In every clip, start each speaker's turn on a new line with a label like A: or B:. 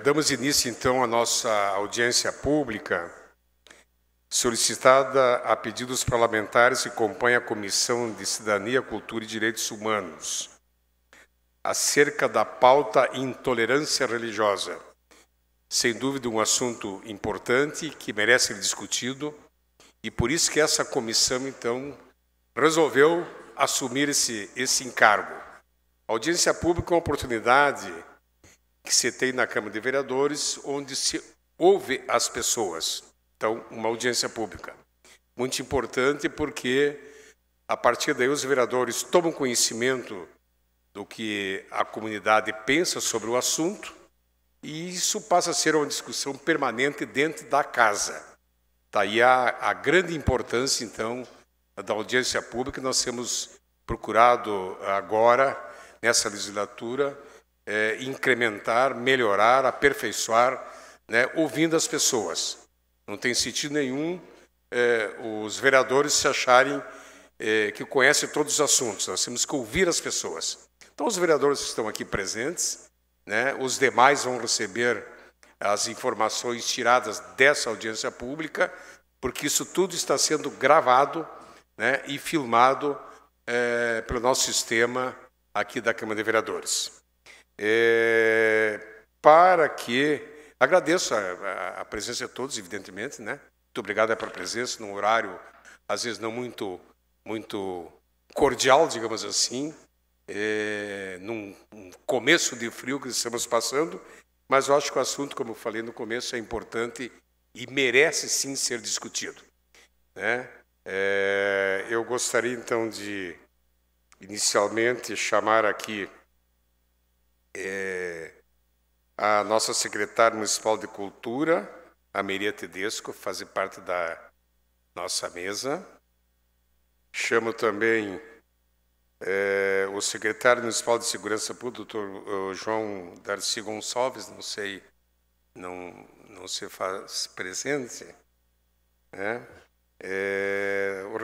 A: Damos início, então, à nossa audiência pública, solicitada a pedido dos parlamentares que compõem a Comissão de Cidadania, Cultura e Direitos Humanos, acerca da pauta intolerância religiosa. Sem dúvida, um assunto importante que merece ser discutido, e por isso que essa comissão, então, resolveu assumir esse encargo. A audiência pública é uma oportunidade que se tem na Câmara de Vereadores, onde se ouve as pessoas. Então, uma audiência pública. Muito importante porque, a partir daí, os vereadores tomam conhecimento do que a comunidade pensa sobre o assunto, e isso passa a ser uma discussão permanente dentro da casa. Daí a grande importância, então, da audiência pública. Nós temos procurado agora, nessa legislatura, incrementar, melhorar, aperfeiçoar, ouvindo as pessoas. Não tem sentido nenhum os vereadores se acharem que conhecem todos os assuntos. Nós temos que ouvir as pessoas. Então, os vereadores que estão aqui presentes, os demais vão receber as informações tiradas dessa audiência pública, porque isso tudo está sendo gravado e filmado pelo nosso sistema aqui da Câmara de Vereadores. Para que... Agradeço a presença de todos, evidentemente, Muito obrigado pela presença, num horário, às vezes, não muito cordial, digamos assim, num começo de frio que estamos passando, mas eu acho que o assunto, como eu falei no começo, é importante e merece, sim, ser discutido. Eu gostaria, então, de, inicialmente, chamar aqui a nossa secretária municipal de Cultura, a Maria Tedesco, fazer parte da nossa mesa. Chamo também o secretário municipal de Segurança Pública, doutor João Darcy Gonçalves, não se faz presente, o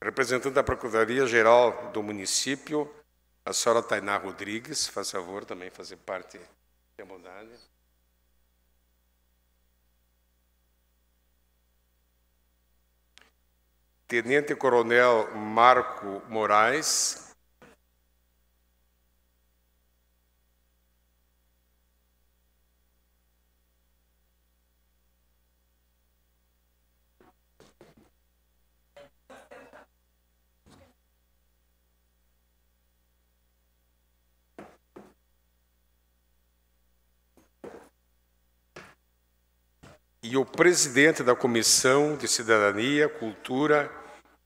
A: representante da Procuradoria-Geral do município, a senhora Tainá Rodrigues, faz favor também fazer parte da bondade. Tenente Coronel Marco Moraes. E o presidente da Comissão de Cidadania, Cultura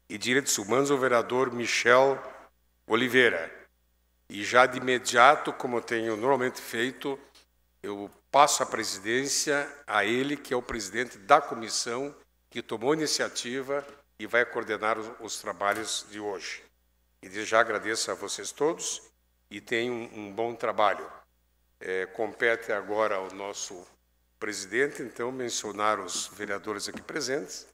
A: e Direitos Humanos, o vereador Michel Oliveira. E já de imediato, como eu tenho normalmente feito, eu passo a presidência a ele, que é o presidente da comissão, que tomou a iniciativa e vai coordenar os trabalhos de hoje. E já agradeço a vocês todos e tenham um bom trabalho. Compete agora ao nosso presidente, então, mencionar os vereadores aqui presentes,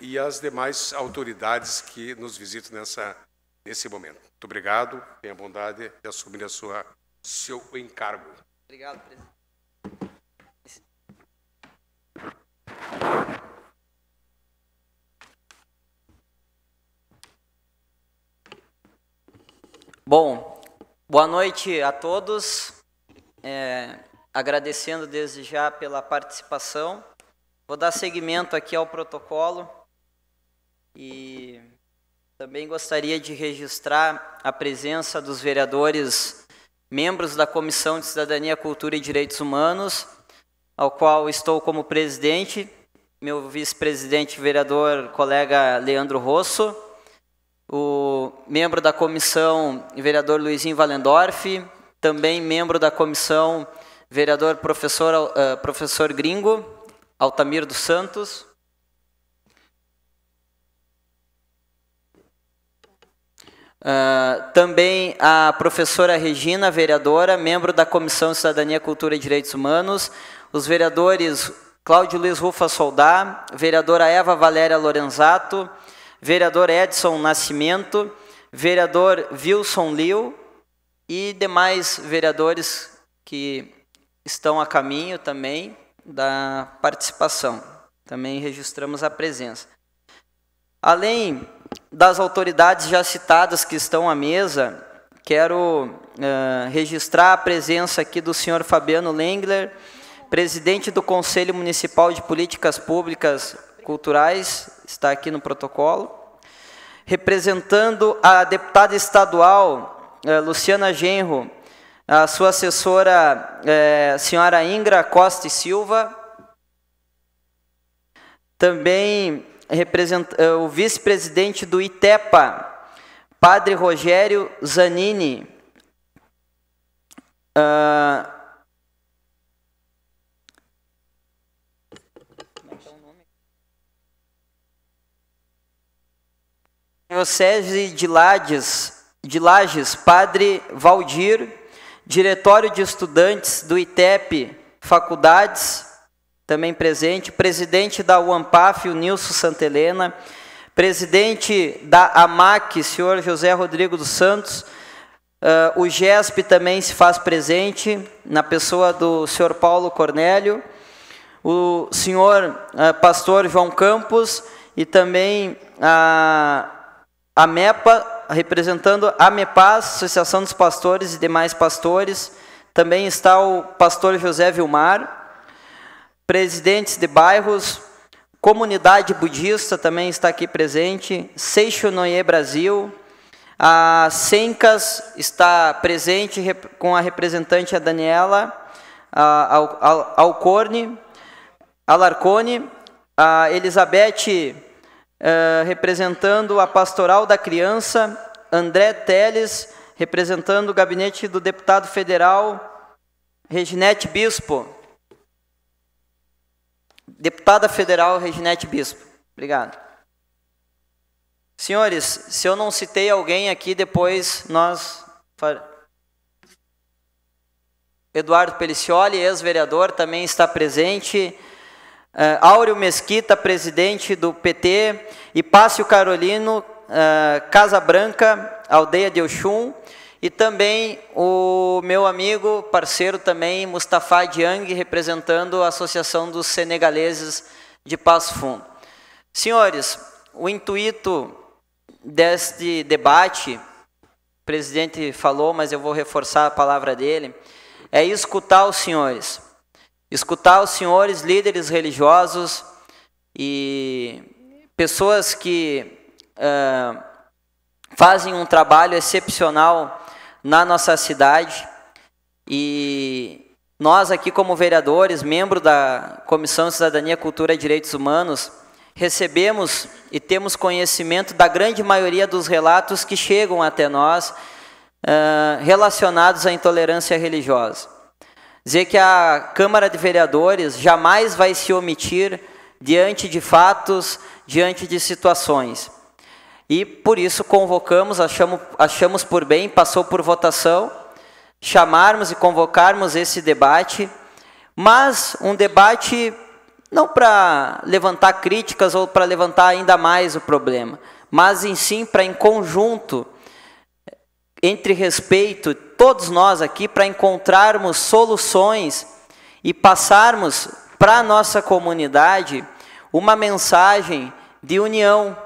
A: e as demais autoridades que nos visitam nesse momento. Muito obrigado, tenha a bondade de assumir seu encargo.
B: Obrigado, presidente. Bom, boa noite a todos. Agradecendo desde já pela participação. Vou dar seguimento aqui ao protocolo e também gostaria de registrar a presença dos vereadores, membros da Comissão de Cidadania, Cultura e Direitos Humanos, ao qual estou como presidente, meu vice-presidente, vereador, colega Leandro Rosso, o membro da comissão, vereador Luizinho Valendorf, também membro da comissão, vereador professor Gringo, Altamir dos Santos. Também a professora Regina, vereadora, membro da Comissão de Cidadania, Cultura e Direitos Humanos. Os vereadores Cláudio Luiz Rufa Soldá, vereadora Eva Valéria Lorenzato, vereador Edson Nascimento, vereador Wilson Liu, e demais vereadores que estão a caminho também da participação. Também registramos a presença. Além das autoridades já citadas que estão à mesa, quero registrar a presença aqui do senhor Fabiano Lengler, presidente do Conselho Municipal de Políticas Públicas Culturais, está aqui no protocolo, representando a deputada estadual Luciana Genro, a sua assessora senhora Ingra Costa e Silva, também o vice-presidente do ITEPA, Padre Rogério Zanini, Diocese de Lages, Padre Valdir, Diretório de Estudantes do ITEP, Faculdades, também presente, presidente da UAMPAF, o Nilson Santelena, presidente da AMAC, senhor José Rodrigo dos Santos, o GESP também se faz presente, na pessoa do senhor Paulo Cornélio, o senhor pastor João Campos e também a MEPA, representando a MEPAS, Associação dos Pastores e demais pastores, também está o pastor José Vilmar, presidentes de bairros, comunidade budista também está aqui presente, Seixonoye Brasil, a Sencas está presente com a representante a Daniela Alarcone, a Elizabeth representando a Pastoral da Criança, André Teles, representando o gabinete do deputado federal, Reginete Bispo. Deputada federal Reginete Bispo. Obrigado. Senhores, se eu não citei alguém aqui, depois nós... Eduardo Pelicioli, ex-vereador, também está presente. Áureo Mesquita, presidente do PT, Hipácio Carolino, Casa Branca, Aldeia de Oxum, e também o meu amigo, parceiro também, Mustafa Diang, representando a Associação dos Senegaleses de Passo Fundo. Senhores, o intuito deste debate, o presidente falou, mas eu vou reforçar a palavra dele, é escutar os senhores. Escutar os senhores, líderes religiosos e pessoas que fazem um trabalho excepcional na nossa cidade. E nós aqui como vereadores, membro da Comissão de Cidadania, Cultura e Direitos Humanos, recebemos e temos conhecimento da grande maioria dos relatos que chegam até nós relacionados à intolerância religiosa. Dizer que a Câmara de Vereadores jamais vai se omitir diante de fatos, diante de situações. E por isso convocamos, achamos por bem, passou por votação, chamarmos e convocarmos esse debate, mas um debate não para levantar críticas ou para levantar ainda mais o problema, mas em sim para em conjunto, entre respeito, todos nós aqui, para encontrarmos soluções e passarmos para a nossa comunidade uma mensagem de união,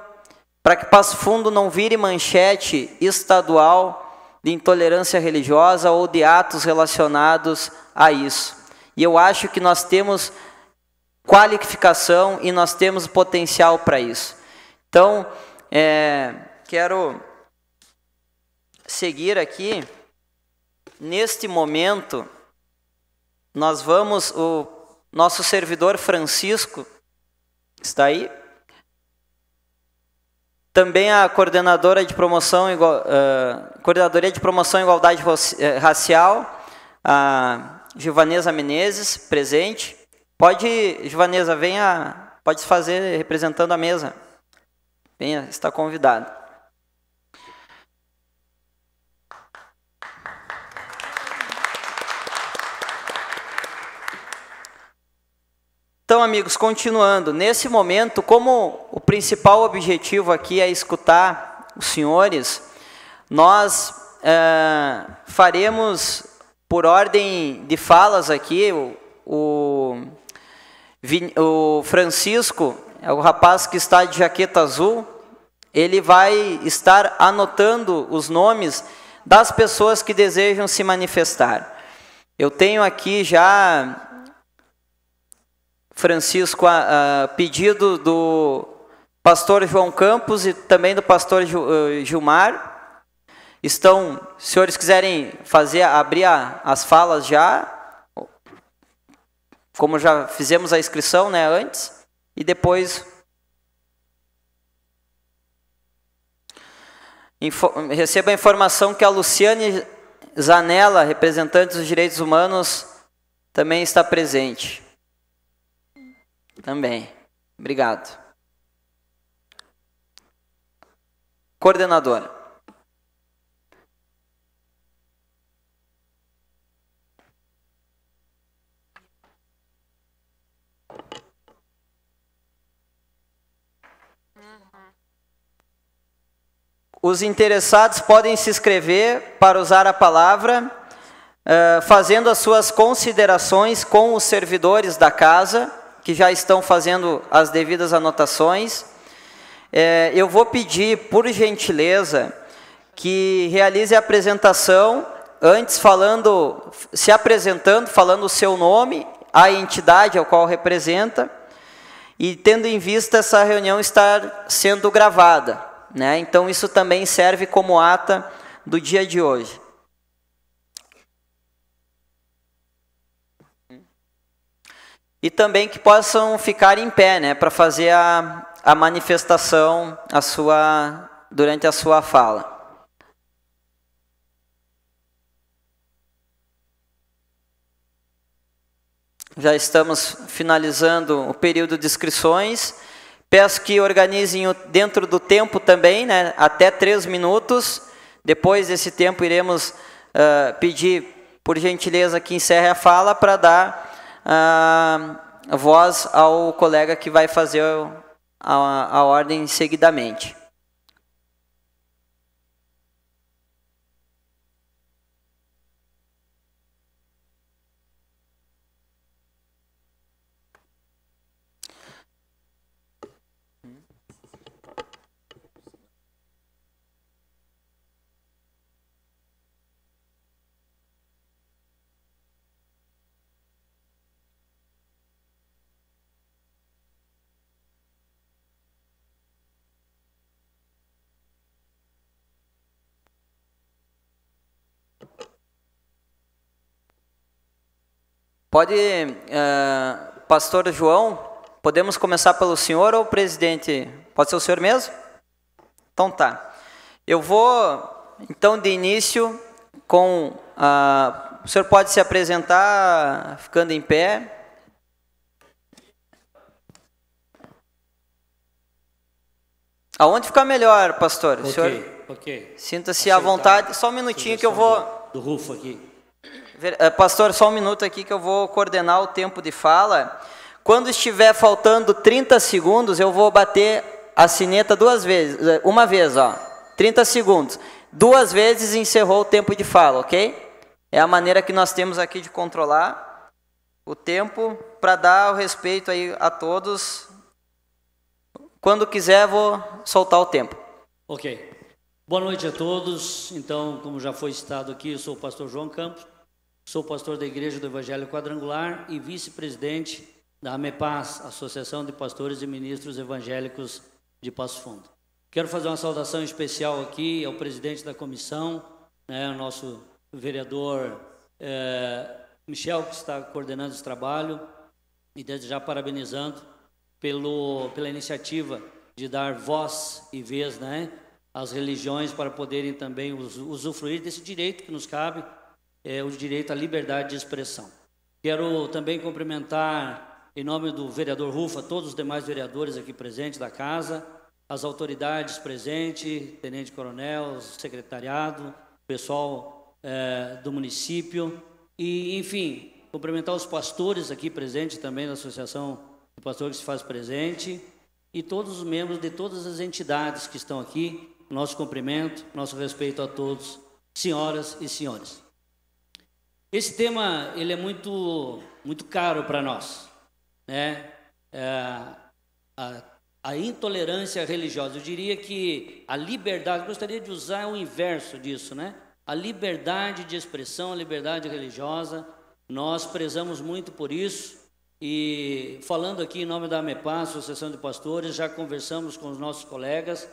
B: para que Passo Fundo não vire manchete estadual de intolerância religiosa ou de atos relacionados a isso. E eu acho que nós temos qualificação e nós temos potencial para isso. Então, quero seguir aqui. Neste momento, nós vamos, o nosso servidor Francisco está aí, também a coordenadora de promoção, Coordenadoria de Promoção e Igualdade Racial, a Givaneza Menezes, presente. Pode, Givaneza, venha, pode fazer representando a mesa. Venha, está convidado. Então, amigos, continuando, nesse momento, como o principal objetivo aqui é escutar os senhores, nós faremos por ordem de falas aqui. O Francisco, é o rapaz que está de jaqueta azul, ele vai estar anotando os nomes das pessoas que desejam se manifestar. Eu tenho aqui já, Francisco, pedido do pastor João Campos e também do pastor Gilmar. Estão, se os senhores quiserem abrir as falas já, como já fizemos a inscrição, né, antes, e depois recebo a informação que a Luciane Zanella, representante dos direitos humanos, também está presente. Também. Obrigado. Coordenadora. Os interessados podem se inscrever para usar a palavra, fazendo as suas considerações com os servidores da casa, que já estão fazendo as devidas anotações. Eu vou pedir, por gentileza, que realize a apresentação, antes se apresentando, falando o seu nome, a entidade ao qual representa, e tendo em vista essa reunião estar sendo gravada. Né? Então, isso também serve como ata do dia de hoje. E também que possam ficar em pé, né, para fazer a manifestação durante a sua fala. Já estamos finalizando o período de inscrições. Peço que organizem dentro do tempo também, né, até 3 minutos. Depois desse tempo, iremos pedir, por gentileza, que encerre a fala para dar voz ao colega que vai fazer a ordem seguidamente. Pode, pastor João, podemos começar pelo senhor ou presidente? Pode ser o senhor mesmo? Então tá. Eu vou, então, de início, o senhor pode se apresentar ficando em pé. Aonde ficar melhor, pastor? O senhor,
C: ok.
B: Sinta-se à vontade. Só um minutinho que eu vou...
C: Do Rufo aqui.
B: Pastor, só um minuto aqui que eu vou coordenar o tempo de fala. Quando estiver faltando 30 segundos, eu vou bater a sineta 2 vezes. Uma vez, ó. 30 segundos. 2 vezes encerrou o tempo de fala, ok? É a maneira que nós temos aqui de controlar o tempo para dar o respeito aí a todos. Quando quiser, vou soltar o tempo.
C: Ok. Boa noite a todos. Então, como já foi citado aqui, eu sou o pastor João Campos. Sou pastor da Igreja do Evangelho Quadrangular e vice-presidente da AMEPAS, Associação de Pastores e Ministros Evangélicos de Passo Fundo. Quero fazer uma saudação especial aqui ao presidente da comissão, né, o nosso vereador Michel, que está coordenando esse trabalho, e desde já parabenizando pela iniciativa de dar voz e vez, né, às religiões para poderem também usufruir desse direito que nos cabe, o direito à liberdade de expressão. Quero também cumprimentar, em nome do vereador Rufa, todos os demais vereadores aqui presentes da casa, as autoridades presentes, tenente-coronel, secretariado, pessoal do município, e, enfim, cumprimentar os pastores aqui presentes também da Associação de Pastores que se faz presente, e todos os membros de todas as entidades que estão aqui. Nosso cumprimento, nosso respeito a todos senhoras e senhores. Esse tema ele é muito caro para nós, né? A intolerância religiosa. Eu diria que a liberdade, gostaria de usar o inverso disso, né? A liberdade de expressão, a liberdade religiosa, nós prezamos muito por isso. E falando aqui em nome da AMEPAS, Associação de Pastores, já conversamos com os nossos colegas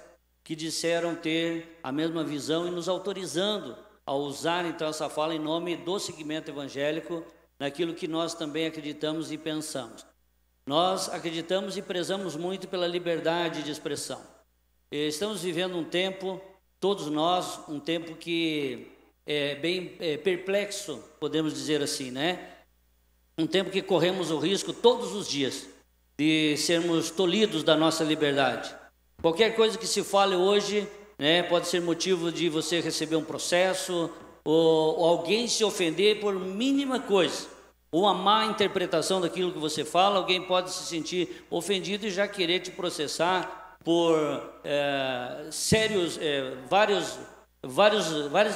C: que disseram ter a mesma visão e nos autorizando a usar então essa fala em nome do segmento evangélico, naquilo que nós também acreditamos e pensamos. Nós acreditamos e prezamos muito pela liberdade de expressão. Estamos vivendo um tempo, todos nós, um tempo que é bem perplexo, podemos dizer assim, né? Um tempo que corremos o risco todos os dias de sermos tolhidos da nossa liberdade. Qualquer coisa que se fale hoje, né, pode ser motivo de você receber um processo ou alguém se ofender por mínima coisa, ou uma má interpretação daquilo que você fala. Alguém pode se sentir ofendido e já querer te processar por várias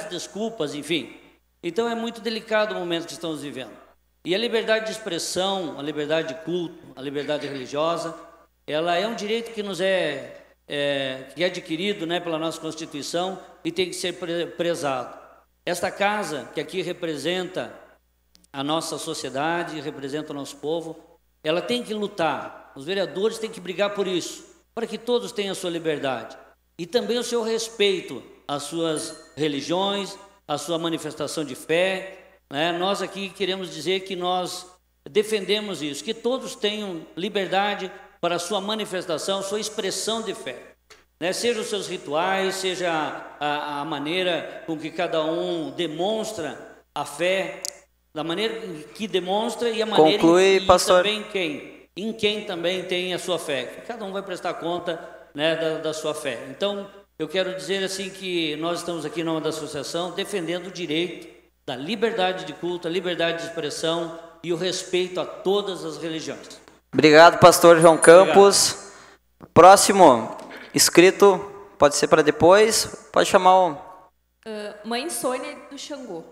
C: desculpas, enfim. Então é muito delicado o momento que estamos vivendo. E a liberdade de expressão, a liberdade de culto, a liberdade religiosa, ela é um direito que nos é adquirido, né, pela nossa Constituição e tem que ser prezado. Esta casa, que aqui representa a nossa sociedade, representa o nosso povo, ela tem que lutar, os vereadores têm que brigar por isso, para que todos tenham a sua liberdade e também o seu respeito às suas religiões, à sua manifestação de fé, né? Nós aqui queremos dizer que nós defendemos isso, que todos tenham liberdade para a sua manifestação, sua expressão de fé, né? Seja os seus rituais, seja a maneira com que cada um demonstra a fé, da maneira que demonstra e a maneira em quem também tem a sua fé. Cada um vai prestar conta, né, da sua fé. Então, eu quero dizer assim que nós estamos aqui numa da associação defendendo o direito da liberdade de culto, a liberdade de expressão e o respeito a todas as religiões.
B: Obrigado, pastor João Campos. Obrigado. Próximo inscrito, pode ser para depois, pode chamar o...
D: Mãe Sônia do Xangô.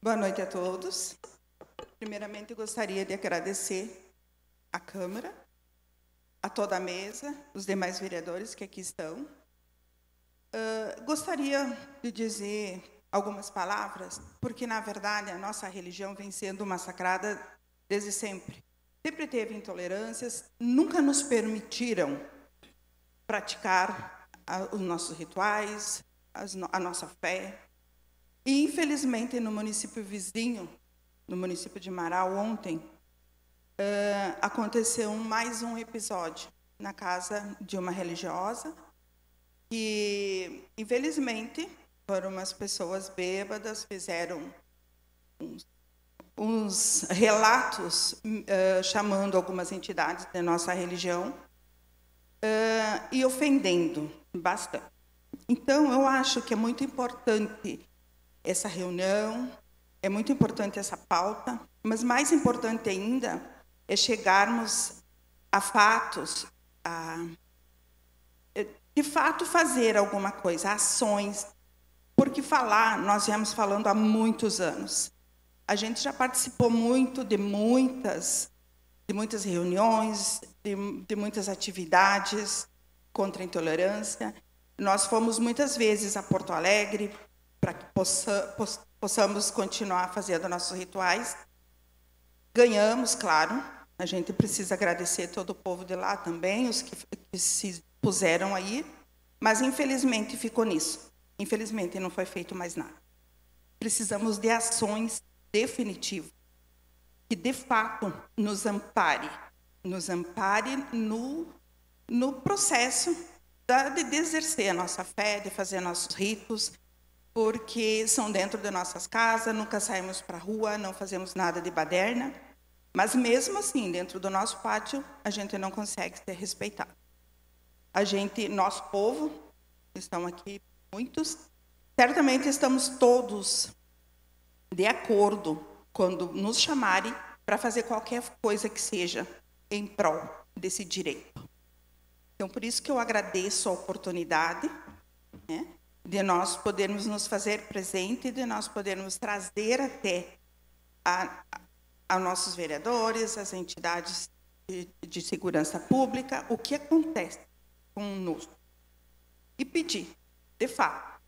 E: Boa noite a todos. Primeiramente, gostaria de agradecer à Câmara, a toda a mesa, os demais vereadores que aqui estão. Gostaria de dizer algumas palavras, porque, na verdade, a nossa religião vem sendo massacrada desde sempre. Sempre teve intolerâncias, nunca nos permitiram praticar os nossos rituais, a nossa fé. E, infelizmente, no município vizinho, no município de Marau, ontem, aconteceu mais um episódio na casa de uma religiosa, que, infelizmente, foram umas pessoas bêbadas, fizeram uns relatos chamando algumas entidades da nossa religião e ofendendo bastante. Então, eu acho que é muito importante essa reunião, é muito importante essa pauta, mas mais importante ainda é chegarmos a fatos, de fato fazer alguma coisa, ações, porque falar, nós viemos falando há muitos anos. A gente já participou muito de muitas reuniões, de muitas atividades contra a intolerância. Nós fomos muitas vezes a Porto Alegre, para que possamos continuar fazendo nossos rituais. Ganhamos, claro, a gente precisa agradecer todo o povo de lá também, os que se puseram aí, mas infelizmente ficou nisso. Infelizmente não foi feito mais nada. Precisamos de ações definitivas, que de fato nos ampare no processo de exercer a nossa fé, de fazer nossos ritos, porque são dentro de nossas casas, nunca saímos para a rua, não fazemos nada de baderna, mas mesmo assim, dentro do nosso pátio, a gente não consegue ser respeitado. nosso povo, estão aqui muitos, certamente estamos todos de acordo quando nos chamarem para fazer qualquer coisa que seja em prol desse direito. Então, por isso que eu agradeço a oportunidade, né, de nós podermos nos fazer presente, de nós podermos trazer até a nossos vereadores, as entidades de segurança pública, o que acontece conosco. E pedir, de fato,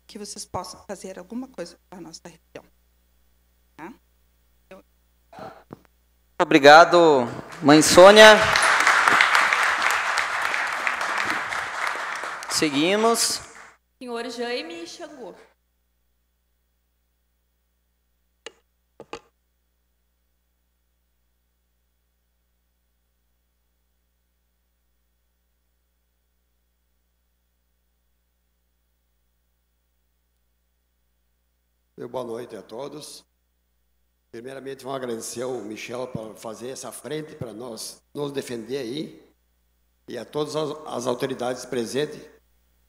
E: que vocês possam fazer alguma coisa para a nossa região. Tá?
B: Obrigado, mãe Sônia. Seguimos.
D: Senhor Jaime Xangô.
F: Boa noite a todos. Primeiramente, vamos agradecer ao Michel por fazer essa frente para nós nos defender aí, e a todas as autoridades presentes.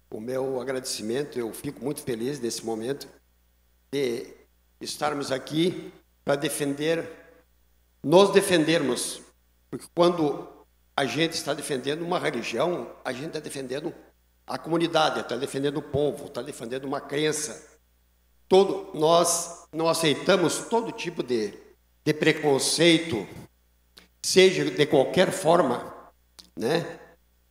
F: O meu agradecimento, eu fico muito feliz nesse momento de estarmos aqui para nos defendermos, porque quando a gente está defendendo uma religião, a gente está defendendo a comunidade, está defendendo o povo, está defendendo uma crença. Nós não aceitamos todo tipo de preconceito, seja de qualquer forma, né?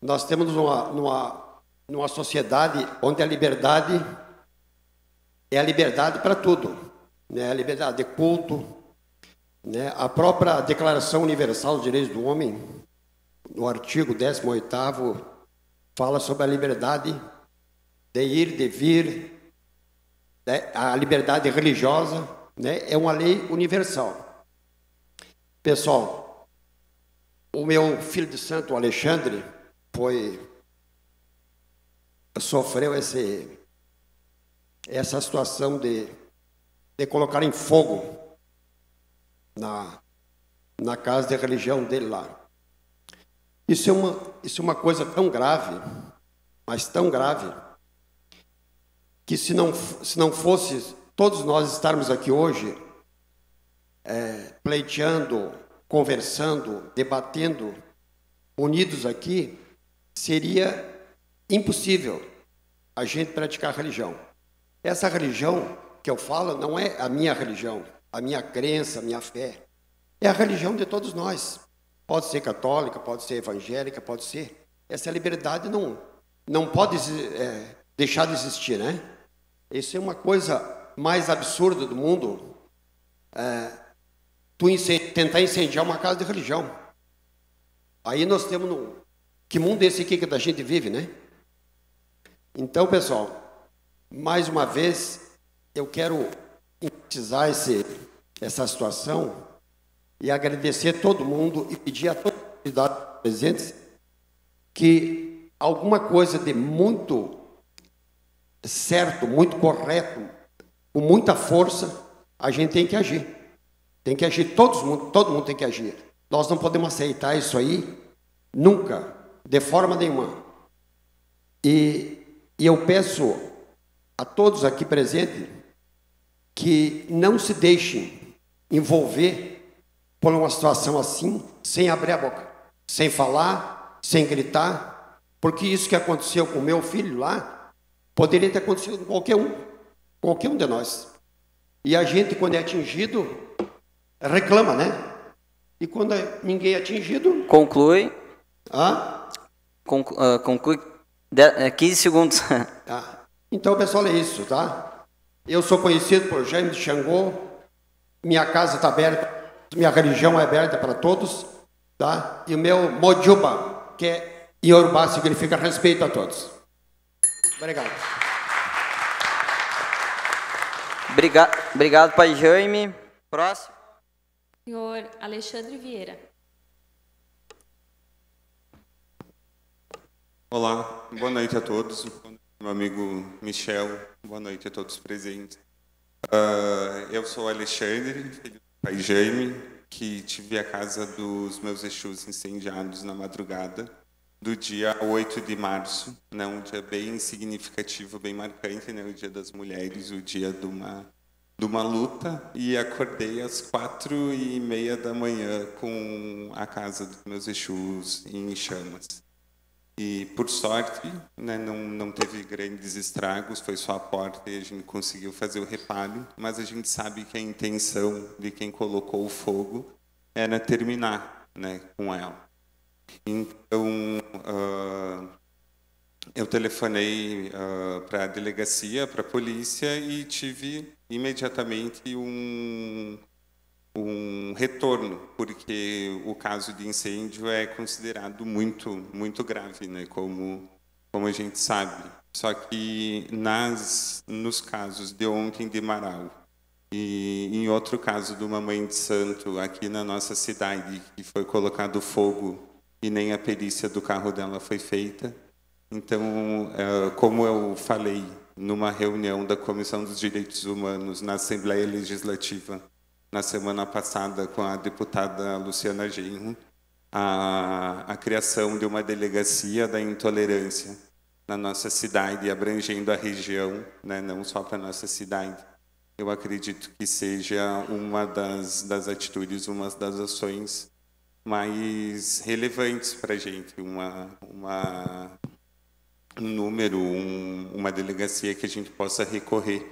F: Nós temos numa sociedade onde a liberdade é a liberdade para tudo, né? A liberdade de culto, né? A própria Declaração Universal dos Direitos do Homem, no artigo 18º, fala sobre a liberdade de ir, de vir, né? A liberdade religiosa, né? É uma lei universal. Pessoal, o meu filho de santo, Alexandre, sofreu essa situação de colocar em fogo na casa de religião dele lá. Isso é uma coisa tão grave, mas tão grave, que se não fosse todos nós estarmos aqui hoje, pleiteando, conversando, debatendo, unidos aqui, seria impossível a gente praticar religião. Essa religião que eu falo não é a minha religião, a minha crença, a minha fé. É a religião de todos nós. Pode ser católica, pode ser evangélica, pode ser. Essa liberdade não pode deixar de existir, né? Isso é uma coisa mais absurda do mundo. Tentar incendiar uma casa de religião. Aí nós temos... Que mundo é esse aqui que a gente vive, né? Então, pessoal, mais uma vez, eu quero enfatizar essa situação e agradecer a todo mundo e pedir a todos os candidatos presentes que alguma coisa de muito certo, muito correto, com muita força, a gente tem que agir. Tem que agir, todo mundo tem que agir. Nós não podemos aceitar isso aí, nunca, de forma nenhuma. E eu peço a todos aqui presentes que não se deixem envolver por uma situação assim, sem abrir a boca, sem falar, sem gritar, porque isso que aconteceu com o meu filho lá, poderia ter acontecido com qualquer um de nós. E a gente, quando é atingido, reclama, né? E quando ninguém é atingido...
B: Conclui.
F: Conclui
B: 15 segundos.
F: Então, pessoal, é isso, tá? Eu sou conhecido por Jaime de Xangô, minha casa está aberta, minha religião é aberta para todos, tá? E o meu Mojuba, que é Yorubá, significa respeito a todos. Obrigado.
B: Obrigado, pai Jaime. Próximo.
D: Senhor Alexandre Vieira.
G: Olá, boa noite a todos. Meu amigo Michel, boa noite a todos presentes. Eu sou Alexandre, filho do pai Jaime, que tive a casa dos meus Exus incendiados na madrugada. do dia 8 de março, né, um dia bem significativo, bem marcante, né, o Dia das Mulheres, o dia de uma luta, e acordei às 4h30 da manhã com a casa dos meus Exus em chamas. E, por sorte, né, não teve grandes estragos, foi só a porta e a gente conseguiu fazer o reparo, mas a gente sabe que a intenção de quem colocou o fogo era terminar, né, com ela. Então, eu telefonei para a delegacia, para a polícia, e tive imediatamente um retorno, porque o caso de incêndio é considerado muito grave, né, como a gente sabe. Só que nos casos de ontem de Marau e em outro caso de uma mãe de santo aqui na nossa cidade, que foi colocado fogo e nem a perícia do carro dela foi feita. Então, como eu falei numa reunião da Comissão dos Direitos Humanos na Assembleia Legislativa na semana passada com a deputada Luciana Genro, a criação de uma delegacia da intolerância na nossa cidade, abrangendo a região, né, não só para a nossa cidade, eu acredito que seja uma das atitudes, uma das ações mais relevantes para a gente, um número, uma delegacia que a gente possa recorrer,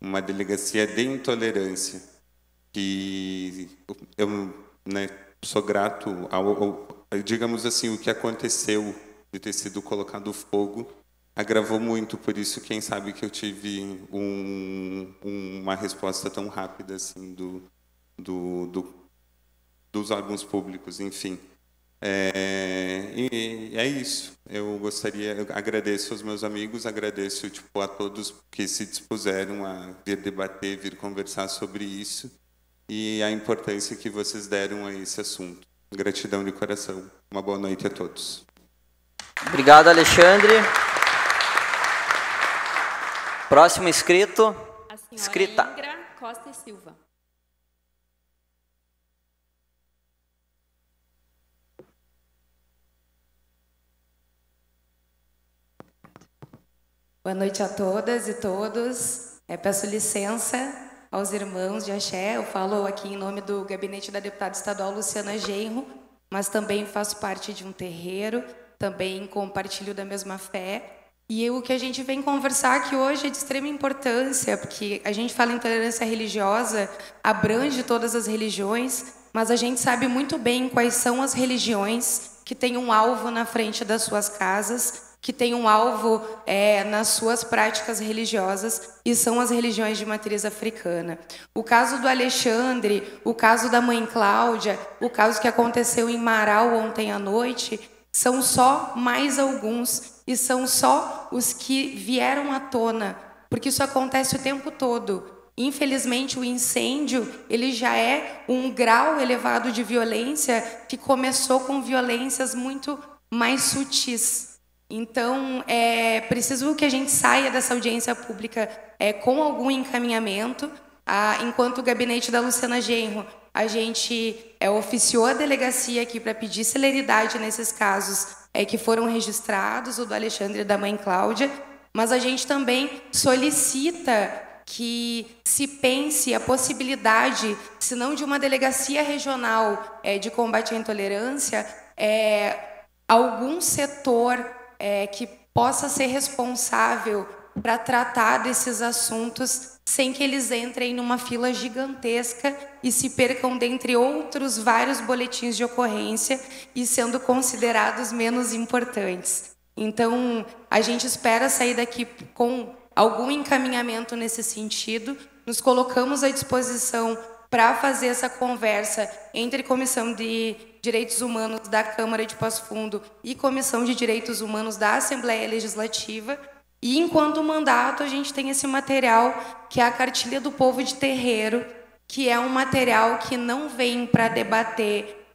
G: uma delegacia de intolerância, que eu, né, sou grato digamos assim, o que aconteceu de ter sido colocado fogo agravou muito, por isso quem sabe que eu tive uma resposta tão rápida assim dos órgãos públicos, enfim. E é isso. Eu agradeço aos meus amigos, agradeço a todos que se dispuseram a vir debater, vir conversar sobre isso e a importância que vocês deram a esse assunto. Gratidão de coração. Uma boa noite a todos.
B: Obrigado, Alexandre. Próximo inscrito.
D: A senhora
B: Inscrita.
D: Ingra Costa e Silva.
H: Boa noite a todas e todos. Peço licença aos irmãos de Axé. Eu falo aqui em nome do gabinete da deputada estadual Luciana Genro, mas também faço parte de um terreiro, também compartilho da mesma fé. E o que a gente vem conversar aqui hoje é de extrema importância, porque a gente fala em intolerância religiosa, abrange todas as religiões, mas a gente sabe muito bem quais são as religiões que têm um alvo na frente das suas casas, que tem um alvo nas suas práticas religiosas, e são as religiões de matriz africana. O caso do Alexandre, o caso da mãe Cláudia, o caso que aconteceu em Marau ontem à noite, são só mais alguns, e são só os que vieram à tona, porque isso acontece o tempo todo. Infelizmente, o incêndio ele já é um grau elevado de violência que começou com violências muito mais sutis. Então, é preciso que a gente saia dessa audiência pública com algum encaminhamento. Enquanto o gabinete da Luciana Genro, a gente oficiou a delegacia aqui para pedir celeridade nesses casos que foram registrados, o do Alexandre e da mãe Cláudia, mas a gente também solicita que se pense a possibilidade, se não de uma delegacia regional de combate à intolerância, algum setor que possa ser responsável para tratar desses assuntos sem que eles entrem numa fila gigantesca e se percam dentre outros vários boletins de ocorrência e sendo considerados menos importantes. Então, a gente espera sair daqui com algum encaminhamento nesse sentido. Nos colocamos à disposição para fazer essa conversa entre Comissão de Direitos Humanos da Câmara de Passo Fundo e Comissão de Direitos Humanos da Assembleia Legislativa. E, enquanto mandato, a gente tem esse material, que é a Cartilha do Povo de Terreiro, que é um material que não vem para debater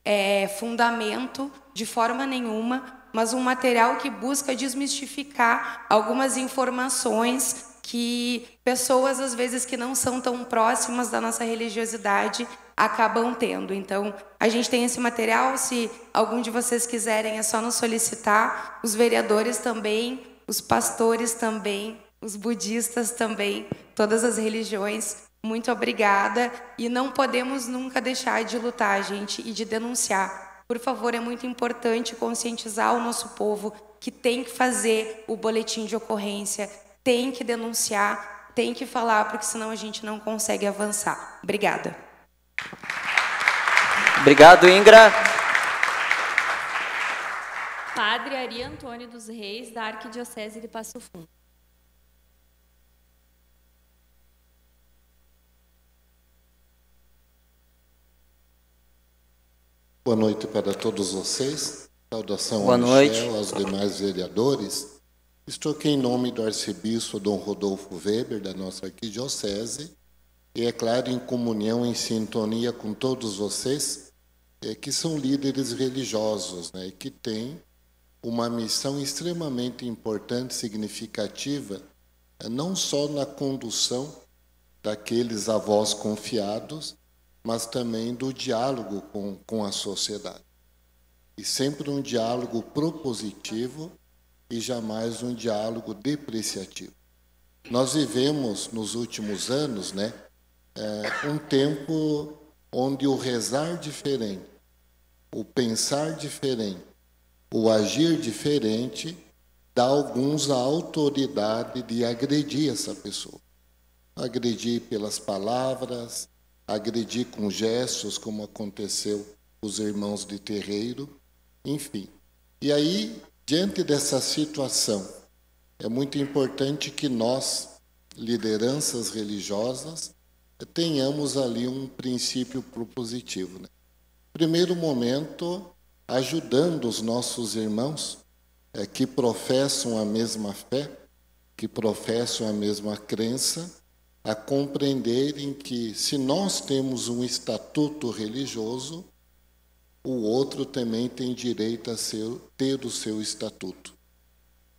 H: fundamento de forma nenhuma, mas um material que busca desmistificar algumas informações que pessoas, às vezes, que não são tão próximas da nossa religiosidade, acabam tendo. Então, a gente tem esse material, se algum de vocês quiserem, é só nos solicitar, os vereadores também, os pastores também, os budistas também, todas as religiões. Muito obrigada, e não podemos nunca deixar de lutar, gente, e de denunciar. Por favor, é muito importante conscientizar o nosso povo que tem que fazer o boletim de ocorrência, tem que denunciar, tem que falar, porque senão a gente não consegue avançar. Obrigada.
B: Obrigado, Ingra.
D: Padre Ari Antônio dos Reis, da Arquidiocese de Passo Fundo.
I: Boa noite para todos vocês. Saudação
B: Boa
I: ao
B: noite.
I: Michel, aos demais vereadores. Estou aqui em nome do arcebispo Dom Rodolfo Weber, da nossa arquidiocese, e, é claro, em comunhão, em sintonia com todos vocês, que são líderes religiosos, né, e que têm uma missão extremamente importante, significativa, não só na condução daqueles avós confiados, mas também do diálogo com a sociedade. E sempre um diálogo propositivo e jamais um diálogo depreciativo. Nós vivemos, nos últimos anos, né, um tempo onde o rezar diferente, o pensar diferente, o agir diferente, dá a alguns a autoridade de agredir essa pessoa. Agredir pelas palavras, agredir com gestos, como aconteceu com os irmãos de terreiro, enfim. E aí, diante dessa situação, é muito importante que nós, lideranças religiosas, tenhamos ali um princípio propositivo, né? Primeiro momento, ajudando os nossos irmãos que professam a mesma fé, que professam a mesma crença, a compreenderem que, se nós temos um estatuto religioso, o outro também tem direito a ter o seu estatuto.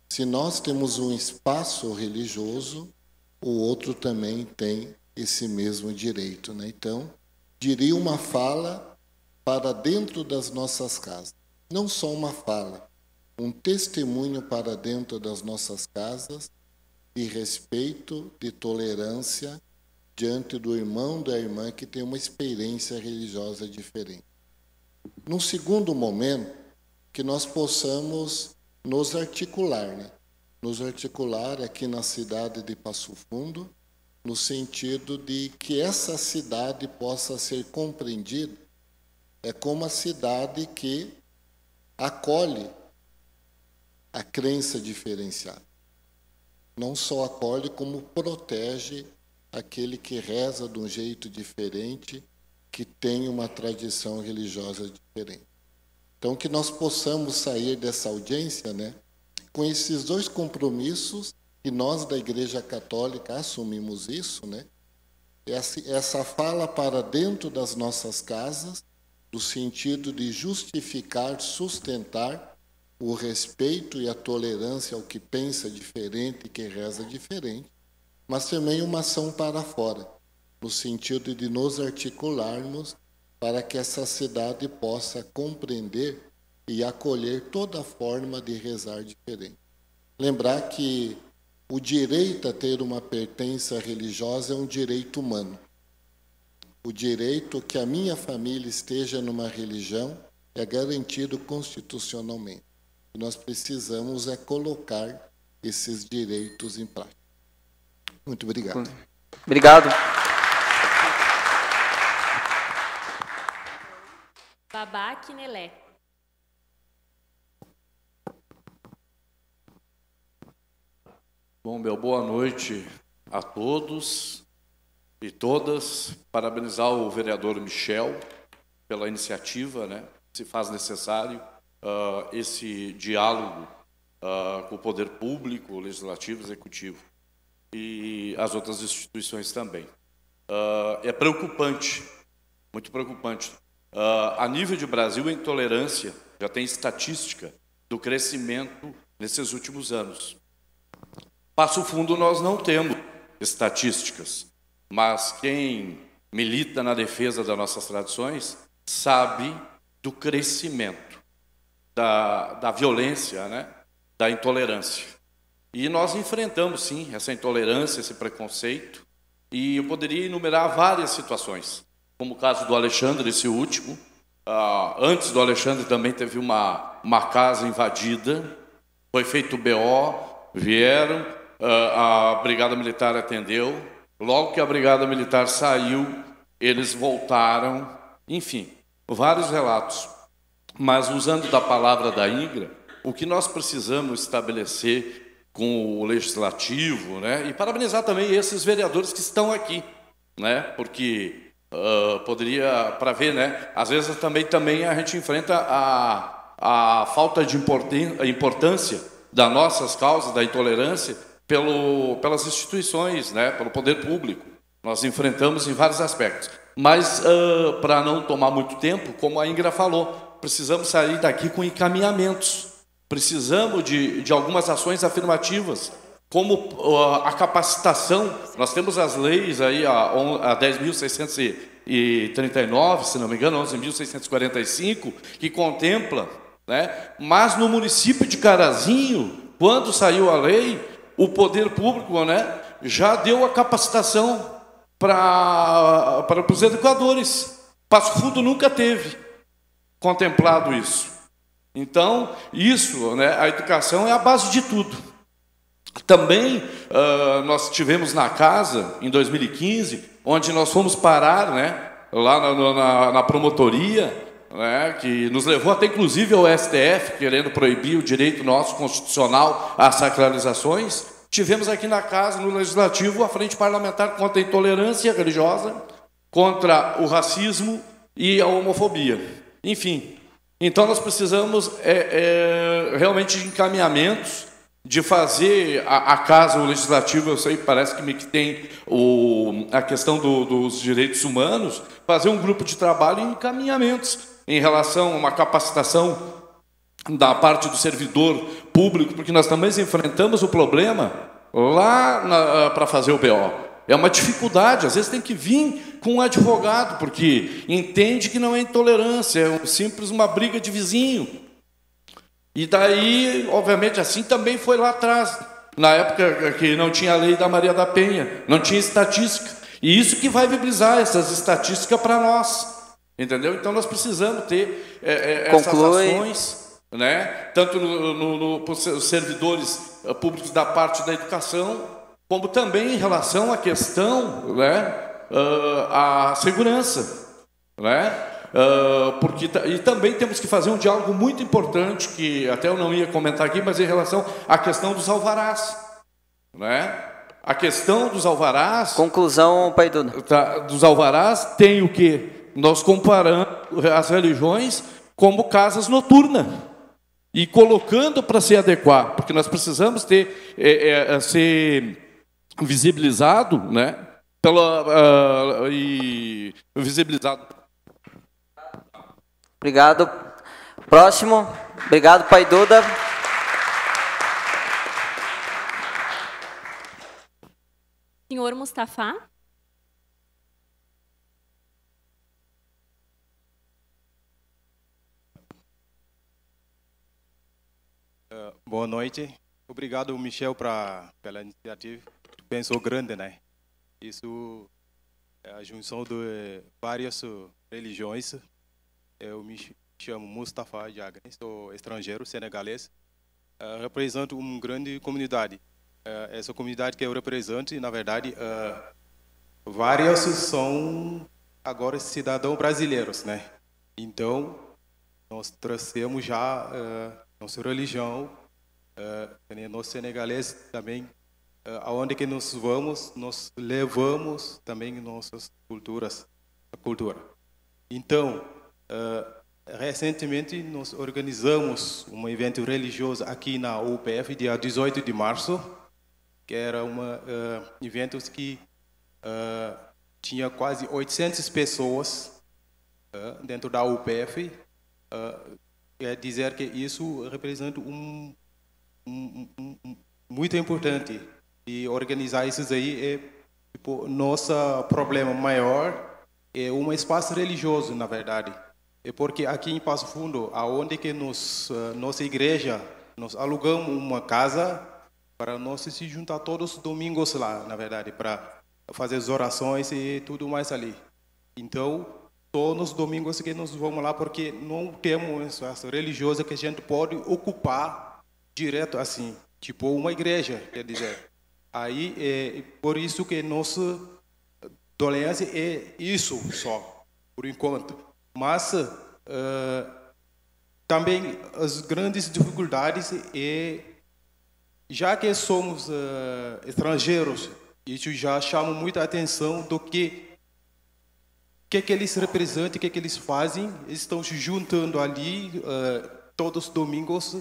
I: Se nós temos um espaço religioso, o outro também tem esse mesmo direito, né? Então, diria uma fala para dentro das nossas casas. Não só uma fala, um testemunho para dentro das nossas casas, de respeito, de tolerância diante do irmão, da irmã que tem uma experiência religiosa diferente. Num segundo momento, que nós possamos nos articular, né? Nos articular aqui na cidade de Passo Fundo, no sentido de que essa cidade possa ser compreendida como a cidade que acolhe a crença diferenciada. Não só acolhe, como protege aquele que reza de um jeito diferente, que tem uma tradição religiosa diferente. Então, que nós possamos sair dessa audiência, né, com esses dois compromissos, e nós da Igreja Católica assumimos isso, né, essa fala para dentro das nossas casas, no sentido de justificar, sustentar o respeito e a tolerância ao que pensa diferente e que reza diferente, mas também uma ação para fora, no sentido de nos articularmos para que essa cidade possa compreender e acolher toda forma de rezar diferente. Lembrar que o direito a ter uma pertença religiosa é um direito humano. O direito que a minha família esteja numa religião é garantido constitucionalmente. Nós precisamos colocar esses direitos em prática. Muito obrigado.
B: Obrigado.
D: Babá Quinelé.
J: Bom, boa noite a todos e todas. Parabenizar o vereador Michel pela iniciativa, né? Se faz necessário esse diálogo com o poder público, o legislativo, executivo e as outras instituições também. É preocupante, muito preocupante. A nível de Brasil, a intolerância já tem estatística do crescimento nesses últimos anos. Passo Fundo nós não temos estatísticas, mas quem milita na defesa das nossas tradições, sabe do crescimento da violência, né? Da intolerância. E nós enfrentamos, sim, essa intolerância, esse preconceito, e eu poderia enumerar várias situações, como o caso do Alexandre, esse último. Antes do Alexandre também teve uma casa invadida, foi feito o BO, vieram, a Brigada Militar atendeu, logo que a Brigada Militar saiu, eles voltaram, enfim, vários relatos. Mas, usando da palavra da Ingra, o que nós precisamos estabelecer com o Legislativo, né, e parabenizar também esses vereadores que estão aqui, né, porque poderia, para ver, né, às vezes também a gente enfrenta a falta de importância das nossas causas, da intolerância, pelas instituições, né, pelo poder público. Nós enfrentamos em vários aspectos. Mas, para não tomar muito tempo, como a Ingra falou, precisamos sair daqui com encaminhamentos. Precisamos de algumas ações afirmativas, como a capacitação. Nós temos as leis aí, a 10.639, se não me engano, 11.645, que contempla, né? Mas no município de Carazinho, quando saiu a lei, o poder público, né, já deu a capacitação para os educadores. Passo Fundo nunca teve contemplado isso. Então, isso, né, a educação é a base de tudo. Também nós tivemos na casa, em 2015, onde nós fomos parar, né, lá na promotoria, né, que nos levou até inclusive ao STF, querendo proibir o direito nosso constitucional às sacralizações. Tivemos aqui na casa, no Legislativo, a Frente Parlamentar contra a Intolerância Religiosa, contra o racismo e a homofobia. Enfim, então nós precisamos realmente de encaminhamentos, de fazer a casa, o Legislativo, eu sei, parece que tem a questão dos direitos humanos, fazer um grupo de trabalho e encaminhamentos em relação a uma capacitação da parte do servidor público, porque nós também enfrentamos o problema lá para fazer o BO. É uma dificuldade, às vezes tem que vir com um advogado, porque entende que não é intolerância, é simples uma briga de vizinho. E daí, obviamente, assim também foi lá atrás, na época que não tinha a lei da Maria da Penha, não tinha estatística. E isso que vai viabilizar essas estatísticas para nós, entendeu? Então nós precisamos ter essas ações, né? Tanto nos servidores públicos da parte da educação, como também em relação à questão, né, à segurança, né? E também temos que fazer um diálogo muito importante, que até eu não ia comentar aqui, mas em relação à questão dos alvarás, né? A questão dos alvarás...
B: Conclusão, Paiduda.
J: Dos alvarás tem o quê? Nós comparamos as religiões como casas noturnas e colocando para se adequar, porque nós precisamos ter ser visibilizado, né? E visibilizado.
B: Obrigado. Próximo. Obrigado, Paiduda.
D: Senhor Mustafa.
K: Boa noite. Obrigado, Michel, pela iniciativa. Pensou grande, né? Isso é a junção de várias religiões. Eu me chamo Mustafa Diagne, sou estrangeiro, senegalês. Represento uma grande comunidade. Essa comunidade que eu represento, na verdade, várias são agora cidadãos brasileiros, né? Então, nós trouxemos já nossa religião, nós senegaleses também, aonde que nós vamos, nós levamos também nossas culturas, a cultura. Então, recentemente nós organizamos um evento religioso aqui na UPF, dia 18 de março, que era evento que tinha quase 800 pessoas dentro da UPF. Quer dizer que isso representa muito importante, e organizar isso aí é tipo nosso problema maior, é um espaço religioso, na verdade. É porque aqui em Passo Fundo, aonde que nossa igreja, nós alugamos uma casa para nós se juntar todos os domingos lá, na verdade, para fazer as orações e tudo mais ali. Então, todos os domingos que nós vamos lá, porque não temos um espaço religioso que a gente pode ocupar direto assim, tipo uma igreja, quer dizer. Aí, é por isso que nossa doença é isso só, por enquanto. Mas também as grandes dificuldades é, já que somos estrangeiros, isso já chama muita atenção do que eles representam, o que eles fazem. Eles estão se juntando ali todos os domingos,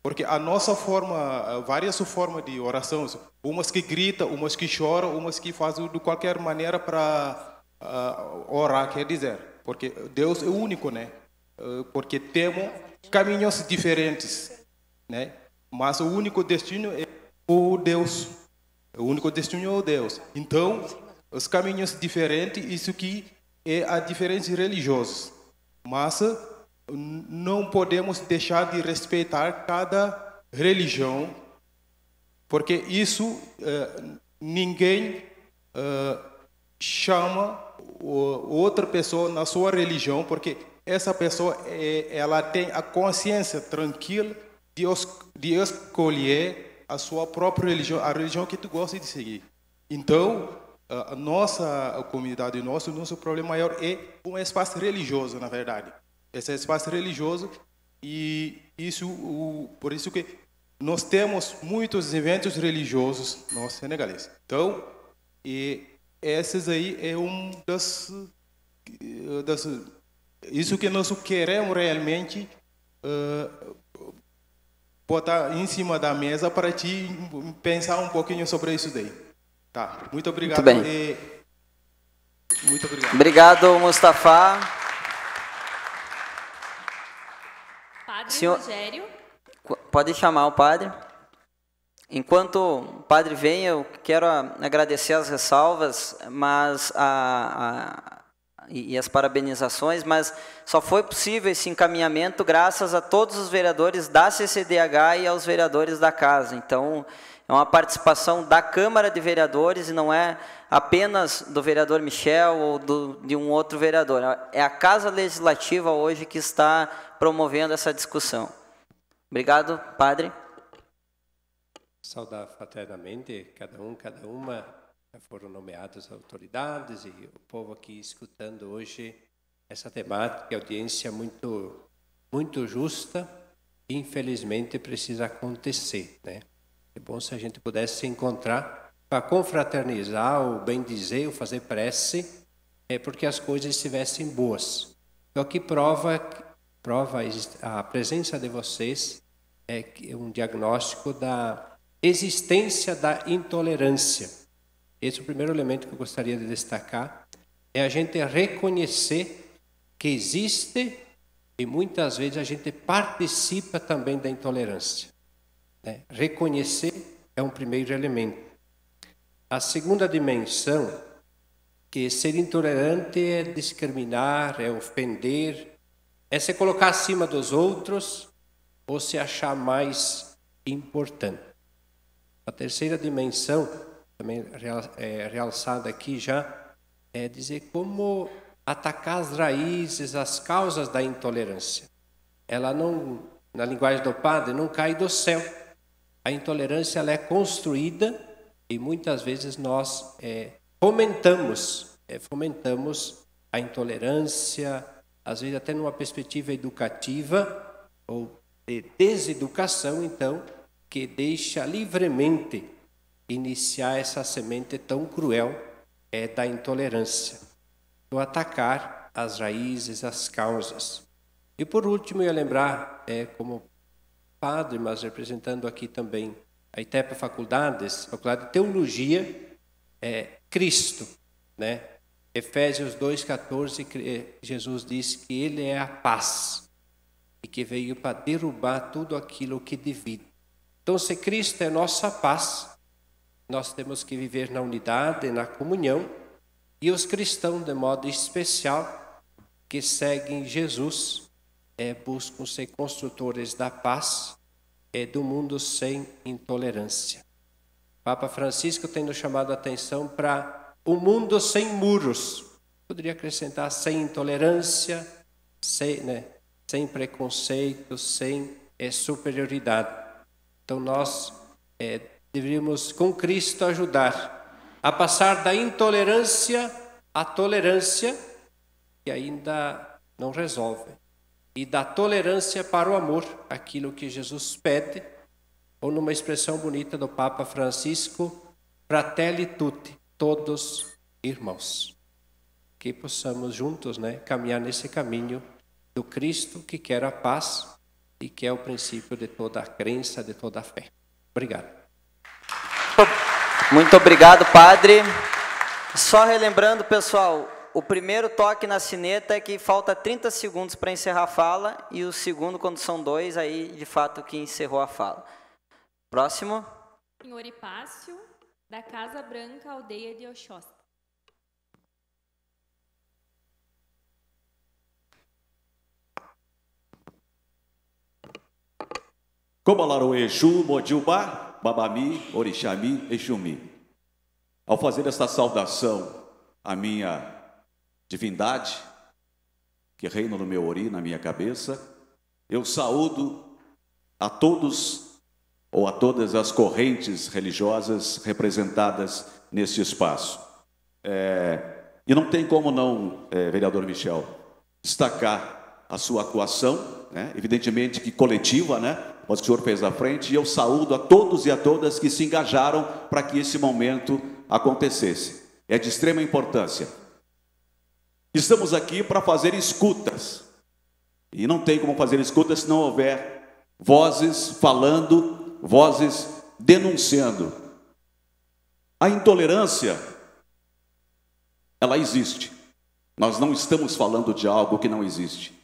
K: porque a nossa forma, várias formas de oração, umas que gritam, umas que choram, umas que fazem de qualquer maneira para orar, quer dizer, porque Deus é único, né? Porque temos caminhos diferentes, né? Mas o único destino é o Deus. O único destino é o Deus. Então, os caminhos diferentes, isso que é a diferença religiosa. Mas não podemos deixar de respeitar cada religião, porque isso ninguém chama outra pessoa na sua religião, porque essa pessoa ela tem a consciência tranquila de escolher a sua própria religião, a religião que tu gosta de seguir. Então, a nossa comunidade, nosso problema maior é um espaço religioso, na verdade. Esse espaço religioso, e isso, por isso que nós temos muitos eventos religiosos no senegalês. Então, esses aí é um das isso que nós queremos realmente botar em cima da mesa para te pensar um pouquinho sobre isso daí. Tá, muito obrigado.
B: Muito bem.
K: Muito obrigado.
B: Obrigado, Mustafa.
D: Padre
B: Senhor,
D: Rogério.
B: pode chamar o padre. Enquanto o padre vem, eu quero agradecer as ressalvas, mas e as parabenizações, mas só foi possível esse encaminhamento graças a todos os vereadores da CCDH e aos vereadores da casa. Então, é uma participação da Câmara de Vereadores e não é apenas do vereador Michel ou de um outro vereador. É a Casa Legislativa hoje que está promovendo essa discussão. Obrigado, padre.
L: Saudar fraternamente cada uma. Foram nomeadas autoridades e o povo aqui escutando hoje essa temática, audiência muito, muito justa. Infelizmente precisa acontecer, né? É bom se a gente pudesse se encontrar para confraternizar, ou bem dizer, ou fazer prece, porque as coisas estivessem boas. Então aqui prova a presença de vocês é um diagnóstico da existência da intolerância. Esse é o primeiro elemento que eu gostaria de destacar, é a gente reconhecer que existe e muitas vezes a gente participa também da intolerância. Né? Reconhecer é um primeiro elemento. A segunda dimensão, que ser intolerante é discriminar, é ofender, é se colocar acima dos outros ou se achar mais importante. A terceira dimensão, também realçada aqui já, é dizer como atacar as raízes, as causas da intolerância. Ela não, na linguagem do padre, não cai do céu. A intolerância ela é construída e muitas vezes nós fomentamos a intolerância, às vezes até numa perspectiva educativa ou de deseducação, então, que deixa livremente iniciar essa semente tão cruel da intolerância, do atacar as raízes, as causas. E por último, eu ia lembrar, como padre, mas representando aqui também a ITEPA Faculdade de Teologia, Cristo, né? Efésios 2,14, Jesus diz que Ele é a paz e que veio para derrubar tudo aquilo que divide. Então, se Cristo é nossa paz, nós temos que viver na unidade, na comunhão, e os cristãos, de modo especial, que seguem Jesus, buscam ser construtores da paz e do mundo sem intolerância. Papa Francisco tem nos chamado a atenção para um mundo sem muros. Poderia acrescentar sem intolerância, sem preconceito, sem superioridade. Então nós deveríamos, com Cristo, ajudar a passar da intolerância à tolerância, que ainda não resolve, e da tolerância para o amor, aquilo que Jesus pede, ou numa expressão bonita do Papa Francisco, fratelli tutti, todos irmãos. Que possamos juntos, caminhar nesse caminho do Cristo que quer a paz e que é o princípio de toda a crença, de toda a fé. Obrigado.
B: Muito obrigado, padre. Só relembrando, pessoal, o primeiro toque na sineta é que falta 30 segundos para encerrar a fala, e o segundo, quando são 2, aí de fato que encerrou a fala. Próximo.
D: Senhor Hipácio, da Casa Branca, aldeia de Oxóssi.
M: Cobalaro Exu, Mojubá, Babami, Orixami, Exumi. Ao fazer esta saudação à minha divindade, que reina no meu ori, na minha cabeça, eu saúdo a todos ou a todas as correntes religiosas representadas neste espaço. E não tem como não, vereador Michel, destacar a sua atuação, evidentemente que coletiva, mas que o senhor fez à frente, e eu saúdo a todos e a todas que se engajaram para que esse momento acontecesse. É de extrema importância. Estamos aqui para fazer escutas, e não tem como fazer escutas se não houver vozes falando, vozes denunciando. A intolerância, ela existe. Nós não estamos falando de algo que não existe.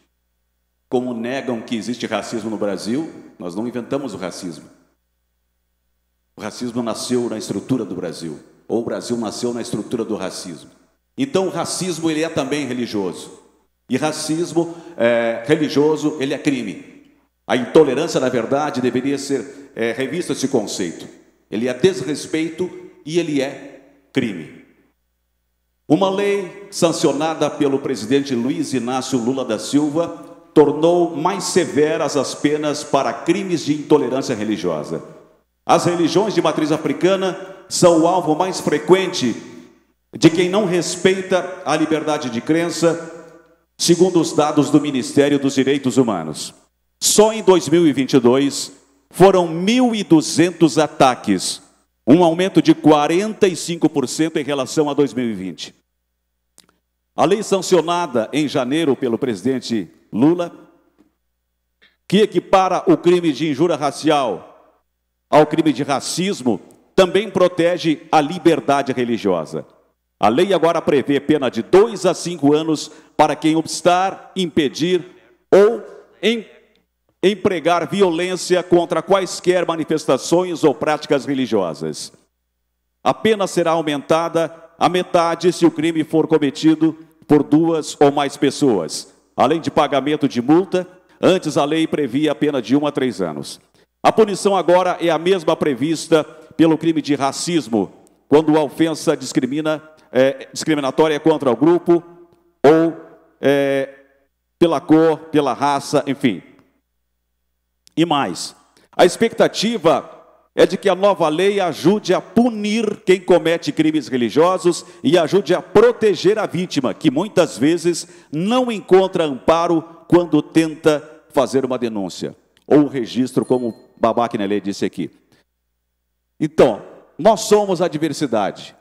M: Como negam que existe racismo no Brasil, nós não inventamos o racismo. O racismo nasceu na estrutura do Brasil, ou o Brasil nasceu na estrutura do racismo. Então o racismo, ele é também religioso. E racismo religioso, ele é crime. A intolerância, na verdade, deveria ser revista esse conceito. Ele é desrespeito e ele é crime. Uma lei sancionada pelo presidente Luiz Inácio Lula da Silva tornou mais severas as penas para crimes de intolerância religiosa. As religiões de matriz africana são o alvo mais frequente de quem não respeita a liberdade de crença, segundo os dados do Ministério dos Direitos Humanos. Só em 2022 foram 1.200 ataques, um aumento de 45% em relação a 2020. A lei sancionada em janeiro pelo presidente Lula, que equipara o crime de injúria racial ao crime de racismo, também protege a liberdade religiosa. A lei agora prevê pena de 2 a 5 anos para quem obstar, impedir ou empregar violência contra quaisquer manifestações ou práticas religiosas. A pena será aumentada à metade se o crime for cometido por 2 ou mais pessoas, além de pagamento de multa. Antes a lei previa a pena de 1 a 3 anos. A punição agora é a mesma prevista pelo crime de racismo, quando a ofensa discriminatória é contra o grupo ou pela cor, pela raça, enfim. E mais, a expectativa é de que a nova lei ajude a punir quem comete crimes religiosos e ajude a proteger a vítima, que muitas vezes não encontra amparo quando tenta fazer uma denúncia ou um registro, como o Babaque Nelê disse aqui. Então, nós somos a diversidade.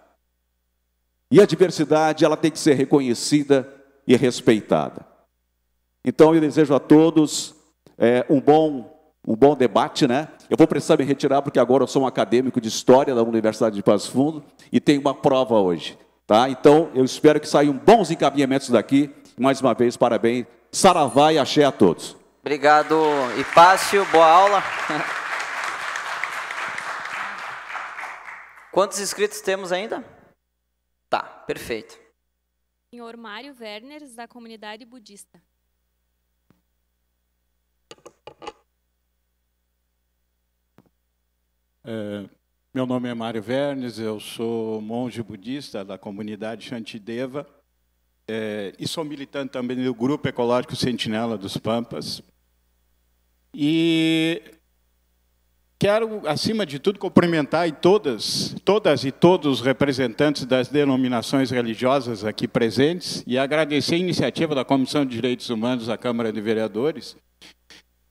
M: E a diversidade, ela tem que ser reconhecida e respeitada. Então, eu desejo a todos um bom debate, Eu vou precisar me retirar porque agora eu sou um acadêmico de História da Universidade de Passo Fundo e tenho uma prova hoje, tá? Então, eu espero que saiam bons encaminhamentos daqui. Mais uma vez, parabéns. Saravá e axé a todos.
B: Obrigado, Hipácio. Boa aula. Quantos inscritos temos ainda? Tá, perfeito.
D: Senhor Mário Werners, da comunidade budista.
N: Meu nome é Mário Werners, eu sou monge budista da comunidade Shantideva e sou militante também do Grupo Ecológico Sentinela dos Pampas. E quero, acima de tudo, cumprimentar todas e todos os representantes das denominações religiosas aqui presentes e agradecer a iniciativa da Comissão de Direitos Humanos da Câmara de Vereadores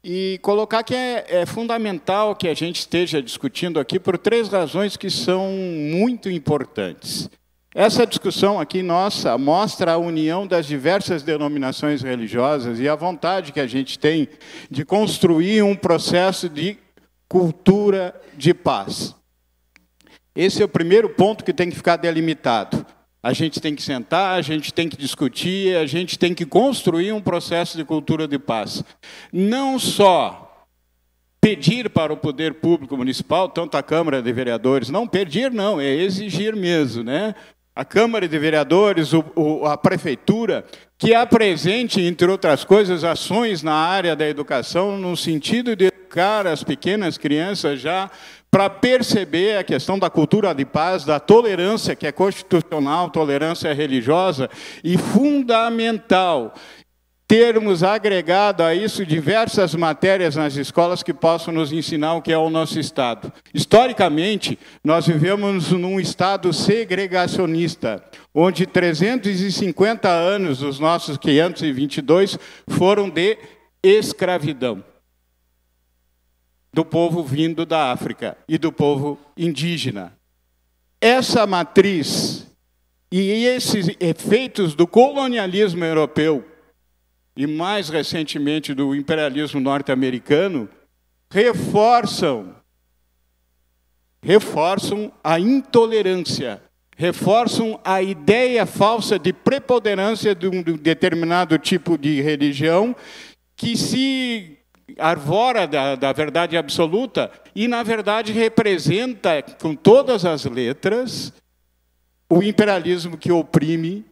N: e colocar que é fundamental que a gente esteja discutindo aqui por 3 razões que são muito importantes. Essa discussão aqui nossa mostra a união das diversas denominações religiosas e a vontade que a gente tem de construir um processo de cultura de paz. Esse é o primeiro ponto que tem que ficar delimitado. A gente tem que sentar, a gente tem que discutir, a gente tem que construir um processo de cultura de paz. Não só pedir para o poder público municipal, tanto a Câmara de Vereadores, não pedir não, é exigir mesmo, né? A Câmara de Vereadores, a Prefeitura, que apresente, entre outras coisas, ações na área da educação, no sentido de educar as pequenas crianças já para perceber a questão da cultura de paz, da tolerância, que é constitucional, tolerância religiosa, e fundamental termos agregado a isso diversas matérias nas escolas que possam nos ensinar o que é o nosso Estado. Historicamente, nós vivemos num Estado segregacionista, onde 350 anos dos nossos 522 foram de escravidão do povo vindo da África e do povo indígena. Essa matriz e esses efeitos do colonialismo europeu e, mais recentemente, do imperialismo norte-americano, reforçam a intolerância, reforçam a ideia falsa de preponderância de um determinado tipo de religião que se arvora da verdade absoluta e, na verdade, representa, com todas as letras, o imperialismo que oprime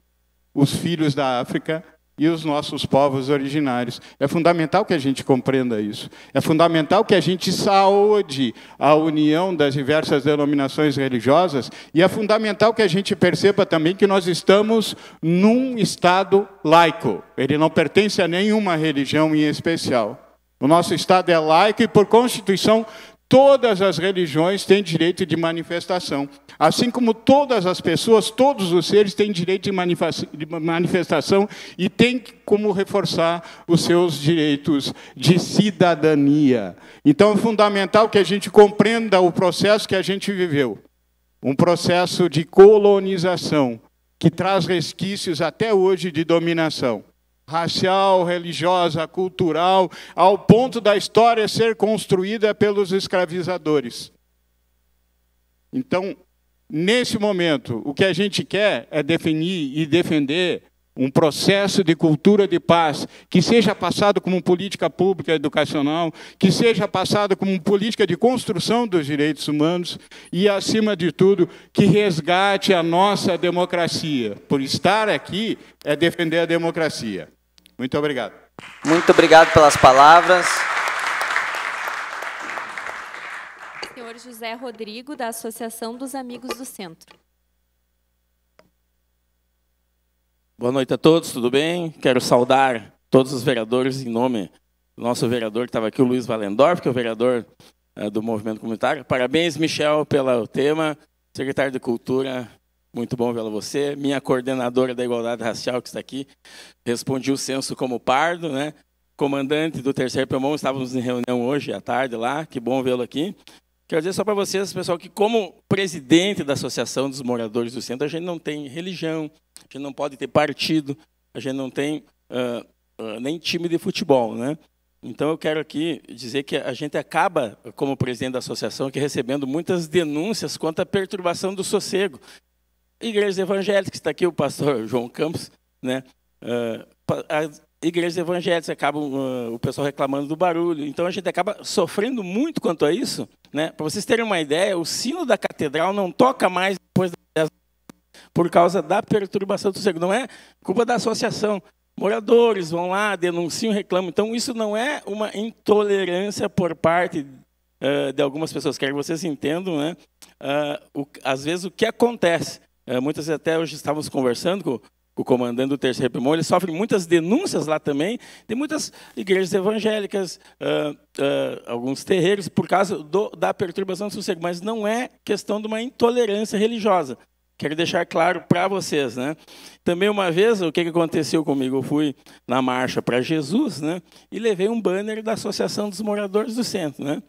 N: os filhos da África e os nossos povos originários. É fundamental que a gente compreenda isso. É fundamental que a gente saúde a união das diversas denominações religiosas e é fundamental que a gente perceba também que nós estamos num Estado laico. Ele não pertence a nenhuma religião em especial. O nosso Estado é laico e, por Constituição, todas as religiões têm direito de manifestação. Assim como todas as pessoas, todos os seres têm direito de manifestação e têm como reforçar os seus direitos de cidadania. Então, é fundamental que a gente compreenda o processo que a gente viveu. Um processo de colonização que traz resquícios até hoje de dominação racial, religiosa, cultural, ao ponto da história ser construída pelos escravizadores. Então, nesse momento, o que a gente quer é definir e defender um processo de cultura de paz que seja passado como política pública educacional, que seja passado como política de construção dos direitos humanos e, acima de tudo, que resgate a nossa democracia. Por estar aqui é defender a democracia. Muito obrigado.
B: Muito obrigado pelas palavras.
D: Senhor José Rodrigo, da Associação dos Amigos do Centro.
O: Boa noite a todos, tudo bem? Quero saudar todos os vereadores em nome do nosso vereador que estava aqui, o Luiz Valendorf, que é o vereador do Movimento Comunitário. Parabéns, Michel, pelo tema. Secretário de Cultura, muito bom vê-la você. Minha coordenadora da Igualdade Racial, que está aqui, respondi o censo como pardo, né? Comandante do 3º Pelmão, estávamos em reunião hoje à tarde lá, que bom vê-lo aqui. Quero dizer só para vocês, pessoal, que como presidente da Associação dos Moradores do Centro, a gente não tem religião, a gente não pode ter partido, a gente não tem nem time de futebol, né? Então, eu quero aqui dizer que a gente acaba, como presidente da associação, aqui recebendo muitas denúncias quanto à perturbação do sossego. Igrejas evangélicas, que está aqui o pastor João Campos, né? As igrejas evangélicas acabam, o pessoal reclamando do barulho. Então, a gente acaba sofrendo muito quanto a isso, né? Para vocês terem uma ideia, o sino da catedral não toca mais depois das 10. por causa da perturbação do sossego. Não é culpa da associação. Moradores vão lá, denunciam, reclamam. Então, isso não é uma intolerância por parte de algumas pessoas. Quero que vocês entendam, né? Às vezes, o que acontece. Muitas vezes, até hoje, estávamos conversando com o comandante do 3º Reprimor, ele sofre muitas denúncias lá também, de muitas igrejas evangélicas, alguns terreiros, por causa da perturbação do sossego. Mas não é questão de uma intolerância religiosa. Quero deixar claro para vocês, né? Também uma vez, o que aconteceu comigo? Eu fui na Marcha para Jesus, né? E levei um banner da Associação dos Moradores do Centro, né?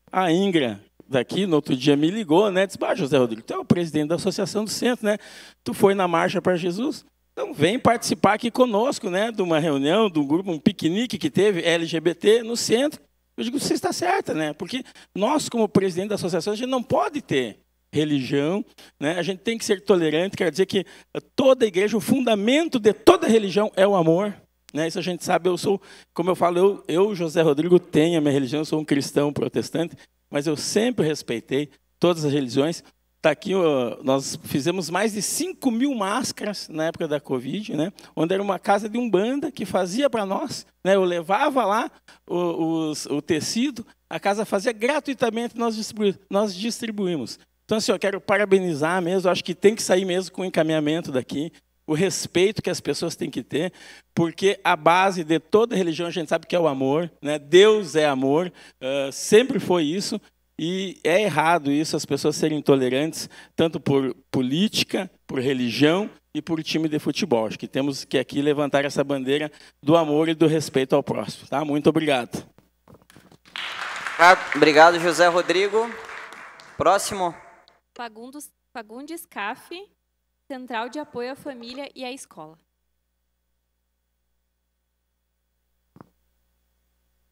O: A Ingra, daqui, no outro dia, me ligou, né? Disse, José Rodrigo, tu é o presidente da Associação do Centro, né? Tu foi na Marcha para Jesus? Então, vem participar aqui conosco, né? De uma reunião, de um grupo, um piquenique que teve LGBT no centro. Eu digo, você está certa, né? Porque nós, como presidente da associação, a gente não pode ter religião, né? A gente tem que ser tolerante, quer dizer que toda igreja, o fundamento de toda religião é o amor, né? Isso a gente sabe. Eu sou, como eu falo, eu José Rodrigo, tenho a minha religião, eu sou um cristão protestante, mas eu sempre respeitei todas as religiões. Está aqui, nós fizemos mais de 5.000 máscaras na época da Covid, né? Onde era uma casa de umbanda que fazia para nós, né? Eu levava lá o tecido, a casa fazia gratuitamente, nós distribuímos. Então, assim, eu quero parabenizar mesmo, acho que tem que sair mesmo com o encaminhamento daqui, o respeito que as pessoas têm que ter, porque a base de toda religião a gente sabe que é o amor, né? Deus é amor, sempre foi isso. E é errado isso, as pessoas serem intolerantes, tanto por política, por religião e por time de futebol. Acho que temos que aqui levantar essa bandeira do amor e do respeito ao próximo. Tá? Muito obrigado.
B: Obrigado, José Rodrigo. Próximo.
D: Fagundes CAF, Central de Apoio à Família e à Escola.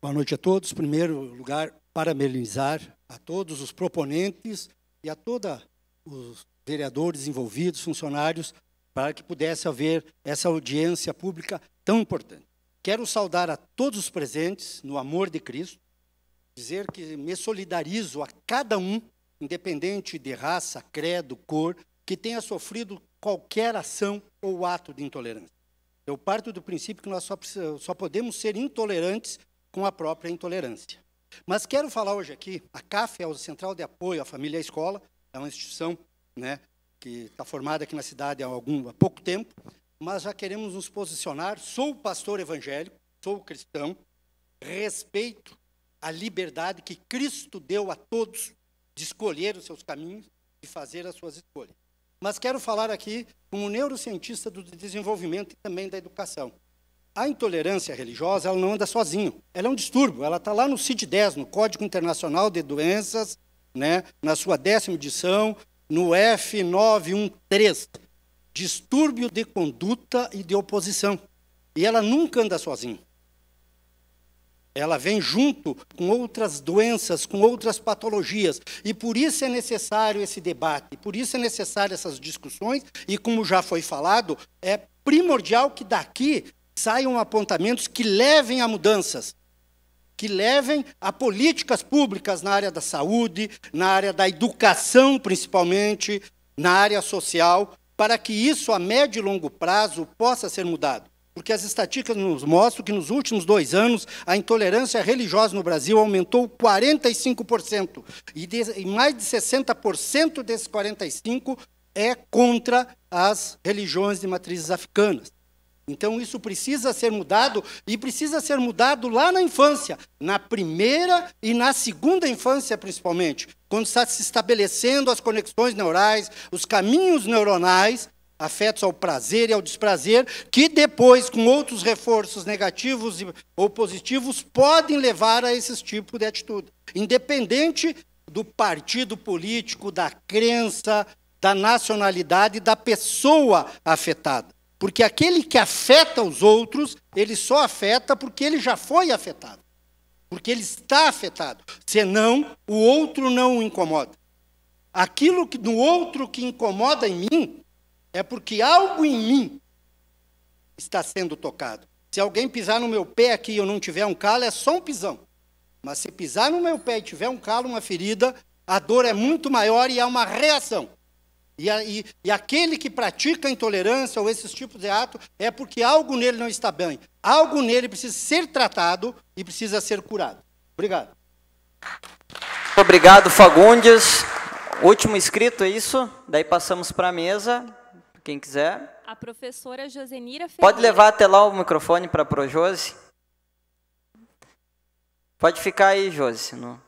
P: Boa noite a todos. Em primeiro lugar, parabenizar a todos os proponentes e a todos os vereadores envolvidos, funcionários, para que pudesse haver essa audiência pública tão importante. Quero saudar a todos os presentes no amor de Cristo, dizer que me solidarizo a cada um, independente de raça, credo, cor, que tenha sofrido qualquer ação ou ato de intolerância. Eu parto do princípio que nós só podemos ser intolerantes com a própria intolerância. Mas quero falar hoje aqui, a CAF é o Central de Apoio à Família e à Escola, é uma instituição, né, que está formada aqui na cidade há pouco tempo, mas já queremos nos posicionar. Sou pastor evangélico, sou cristão, respeito a liberdade que Cristo deu a todos de escolher os seus caminhos e fazer as suas escolhas. Mas quero falar aqui como neurocientista do desenvolvimento e também da educação. A intolerância religiosa, ela não anda sozinha. Ela é um distúrbio. Ela está lá no CID-10, no Código Internacional de Doenças, né, na sua 10ª edição, no F913. Distúrbio de conduta e de oposição. E ela nunca anda sozinha. Ela vem junto com outras doenças, com outras patologias. E por isso é necessário esse debate, por isso é necessário essas discussões. E como já foi falado, é primordial que daqui saiam apontamentos que levem a mudanças, que levem a políticas públicas na área da saúde, na área da educação, principalmente, na área social, para que isso, a médio e longo prazo, possa ser mudado. Porque as estatísticas nos mostram que nos últimos 2 anos a intolerância religiosa no Brasil aumentou 45%. E mais de 60% desses 45% é contra as religiões de matrizes africanas. Então, isso precisa ser mudado, e precisa ser mudado lá na infância, na primeira e na segunda infância, principalmente, quando está se estabelecendo as conexões neurais, os caminhos neuronais, afetos ao prazer e ao desprazer, que depois, com outros reforços negativos ou positivos, podem levar a esse tipo de atitude, independente do partido político, da crença, da nacionalidade, da pessoa afetada. Porque aquele que afeta os outros, ele só afeta porque ele já foi afetado. Porque ele está afetado. Senão, o outro não o incomoda. Aquilo que no outro que incomoda em mim, é porque algo em mim está sendo tocado. Se alguém pisar no meu pé aqui e eu não tiver um calo, é só um pisão. Mas se pisar no meu pé e tiver um calo, uma ferida, a dor é muito maior e há uma reação. E aquele que pratica a intolerância ou esses tipos de ato é porque algo nele não está bem. Algo nele precisa ser tratado e precisa ser curado. Obrigado.
B: Obrigado, Fagundes. Último inscrito, é isso? Daí passamos para a mesa, quem quiser.
D: A professora Josenira Ferreira.
B: Pode levar até lá o microfone para a Projose? Pode ficar aí, Josi. No...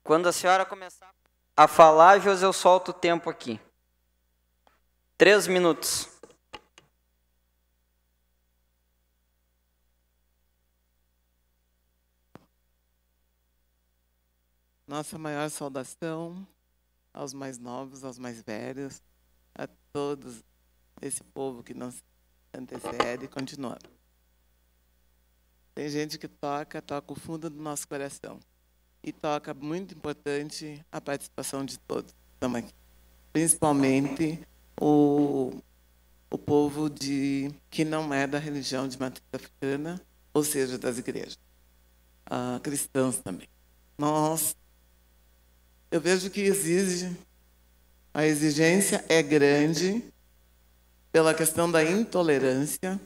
B: Quando a senhora começar a falar, Josi, eu solto o tempo aqui. 3 minutos.
Q: Nossa maior saudação aos mais novos, aos mais velhos, a todos esse povo que nos antecede, continuando. Tem gente que toca o fundo do nosso coração. E toca, muito importante, a participação de todos que estamos aqui. Principalmente o povo que não é da religião de matriz africana, ou seja, das igrejas. Cristãos também. Eu vejo que a exigência é grande pela questão da intolerância.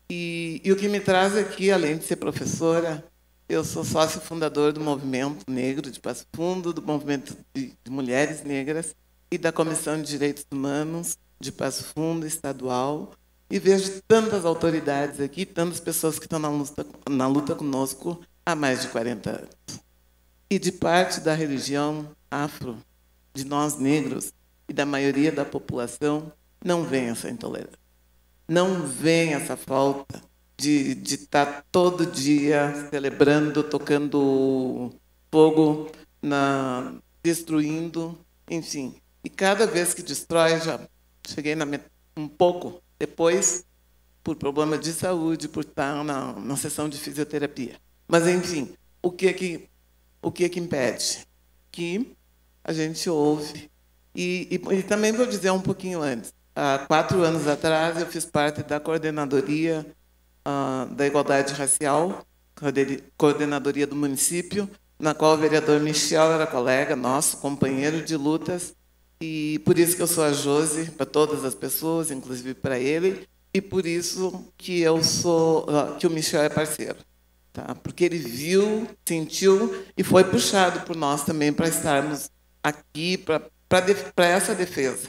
Q: E o que me traz aqui, além de ser professora, eu sou sócio fundador do Movimento Negro de Passo Fundo, do Movimento de Mulheres Negras e da Comissão de Direitos Humanos de Passo Fundo, estadual, e vejo tantas autoridades aqui, tantas pessoas que estão na luta conosco há mais de 40 anos. E de parte da religião afro, de nós negros e da maioria da população, não vem essa intolerância. Não vem essa falta de estar todo dia celebrando, tocando fogo, destruindo, enfim. E cada vez que destrói, já cheguei um pouco depois, por problema de saúde, por estar na sessão de fisioterapia. Mas, enfim, o que impede? Que a gente ouve. E também vou dizer um pouquinho antes. Há 4 anos atrás, eu fiz parte da coordenadoria da Igualdade Racial, coordenadoria do município, na qual o vereador Michel era colega nosso, companheiro de lutas, e por isso que eu sou a Josi para todas as pessoas, inclusive para ele, e por isso que que o Michel é parceiro, tá? Porque ele viu, sentiu e foi puxado por nós também para estarmos aqui para essa defesa,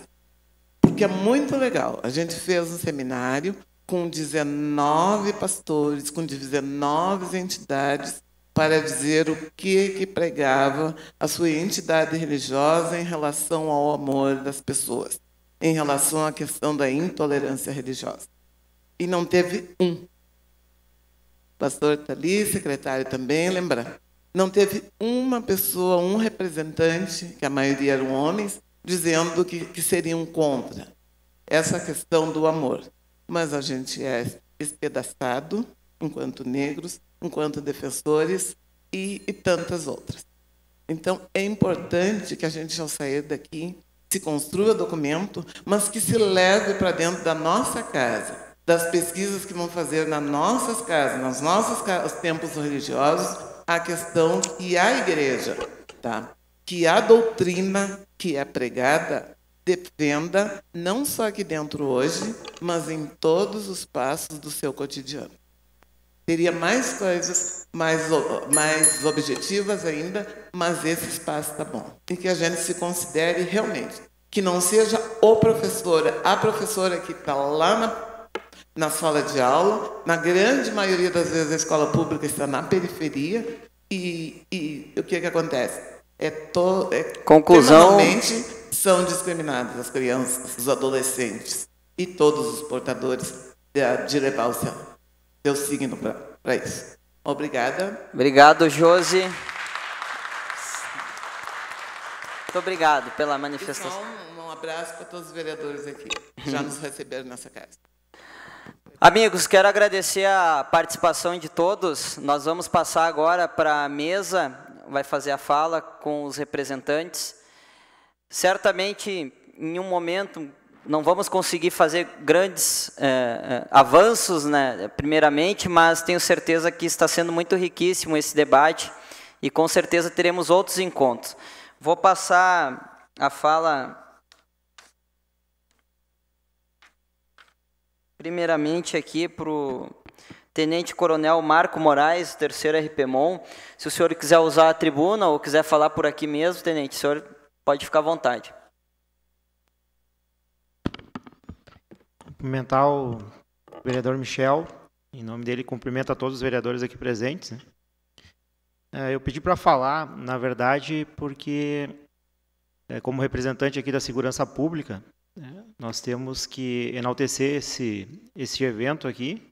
Q: porque é muito legal. A gente fez um seminário com 19 pastores, com 19 entidades, para dizer o que pregava a sua entidade religiosa em relação ao amor das pessoas, em relação à questão da intolerância religiosa. E não teve um. O pastor está ali, secretário também, lembra? Não teve uma pessoa, um representante, que a maioria eram homens, dizendo que seriam contra essa questão do amor. Mas a gente é espedaçado, enquanto negros, enquanto defensores e tantas outras. Então, é importante que a gente, ao sair daqui, se construa documento, mas que se leve para dentro da nossa casa, das pesquisas que vão fazer nas nossas casas, nos nossos templos religiosos, a questão que a igreja, tá? Que a doutrina que é pregada defenda, não só aqui dentro hoje, mas em todos os passos do seu cotidiano. Teria mais coisas, mais objetivas ainda, mas esse espaço está bom. E que a gente se considere realmente, que não seja a professora que está lá na sala de aula, na grande maioria das vezes a escola pública está na periferia, e o que acontece?
B: Conclusão.
Q: São discriminadas as crianças, os adolescentes e todos os portadores de levar o seu signo para isso. Obrigada.
B: Obrigado, Josi. Muito obrigado pela manifestação.
Q: Um abraço para todos os vereadores aqui, que já nos receberam nessa casa.
B: Amigos, quero agradecer a participação de todos. Nós vamos passar agora para a mesa, vai fazer a fala com os representantes. Certamente, em um momento, não vamos conseguir fazer grandes avanços, né, primeiramente, mas tenho certeza que está sendo muito riquíssimo esse debate e com certeza teremos outros encontros. Vou passar a fala primeiramente aqui para o Tenente Coronel Marco Moraes, 3º RPMON. Se o senhor quiser usar a tribuna ou quiser falar por aqui mesmo, Tenente, o senhor pode ficar à vontade.
R: Cumprimentar o vereador Michel, em nome dele cumprimento a todos os vereadores aqui presentes, né? Eu pedi para falar, na verdade, porque, como representante aqui da segurança pública, nós temos que enaltecer esse evento aqui,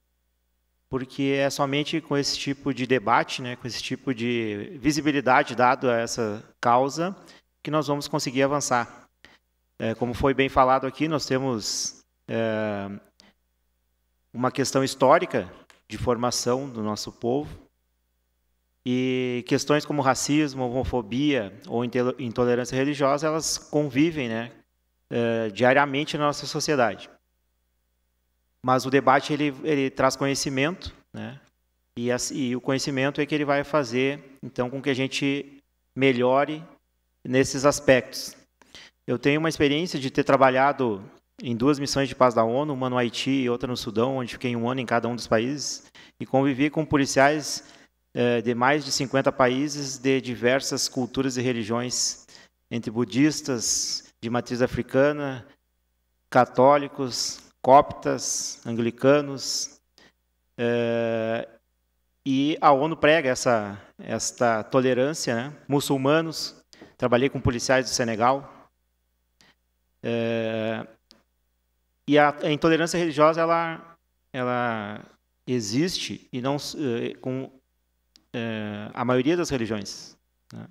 R: porque é somente com esse tipo de debate, né, com esse tipo de visibilidade dado a essa causa, que nós vamos conseguir avançar. Como foi bem falado aqui, nós temos uma questão histórica de formação do nosso povo, e questões como racismo, homofobia ou intolerância religiosa, elas convivem, né, diariamente na nossa sociedade. Mas o debate ele traz conhecimento, né, e o conhecimento é que ele vai fazer então com que a gente melhore nesses aspectos. Eu tenho uma experiência de ter trabalhado em 2 missões de paz da ONU, uma no Haiti e outra no Sudão, onde fiquei 1 ano em cada um dos países, e convivi com policiais de mais de 50 países, de diversas culturas e religiões, entre budistas, de matriz africana, católicos, coptas, anglicanos, e a ONU prega esta tolerância, né? Muçulmanos, trabalhei com policiais do Senegal, e a intolerância religiosa ela existe e não com a maioria das religiões, né?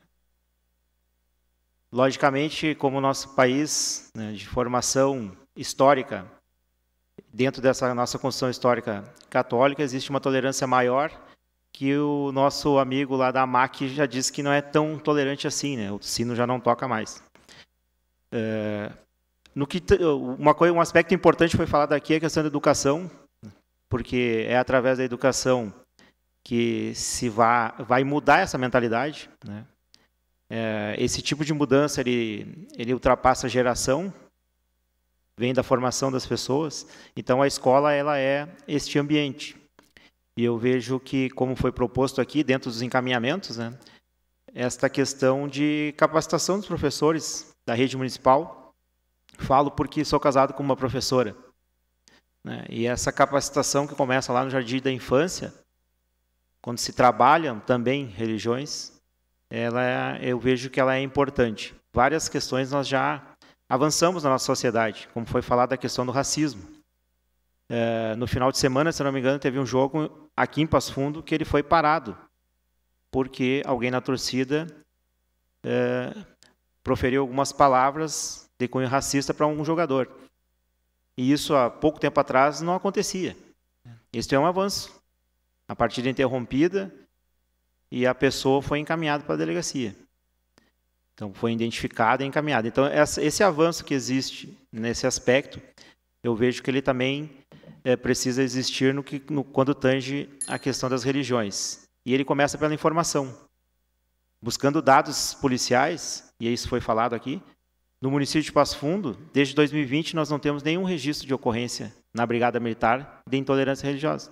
R: Logicamente, como o nosso país, né, de formação histórica, dentro dessa nossa construção histórica católica, existe uma tolerância maior, que o nosso amigo lá da AMAC já disse que não é tão tolerante assim, né? O sino já não toca mais. Um aspecto importante foi falado aqui é a questão da educação, porque é através da educação que se vai mudar essa mentalidade, né? Esse tipo de mudança ele ultrapassa a geração, vem da formação das pessoas. Então a escola ela é este ambiente. E eu vejo que, como foi proposto aqui dentro dos encaminhamentos, né, esta questão de capacitação dos professores da rede municipal. Falo porque sou casado com uma professora, né, e essa capacitação que começa lá no Jardim da Infância, quando se trabalham também religiões, eu vejo que ela é importante. Várias questões nós já avançamos na nossa sociedade, como foi falado a questão do racismo. No final de semana, se não me engano, teve um jogo aqui em Passo Fundo que ele foi parado, porque alguém na torcida proferiu algumas palavras de cunho racista para um jogador. E isso, há pouco tempo atrás, não acontecia. Isso é um avanço. A partida interrompida e a pessoa foi encaminhada para a delegacia. Então, foi identificada e encaminhada. Então, esse avanço que existe nesse aspecto, eu vejo que ele também precisa existir quando tange a questão das religiões. E ele começa pela informação. Buscando dados policiais, e isso foi falado aqui, no município de Passo Fundo, desde 2020, nós não temos nenhum registro de ocorrência na Brigada Militar de intolerância religiosa.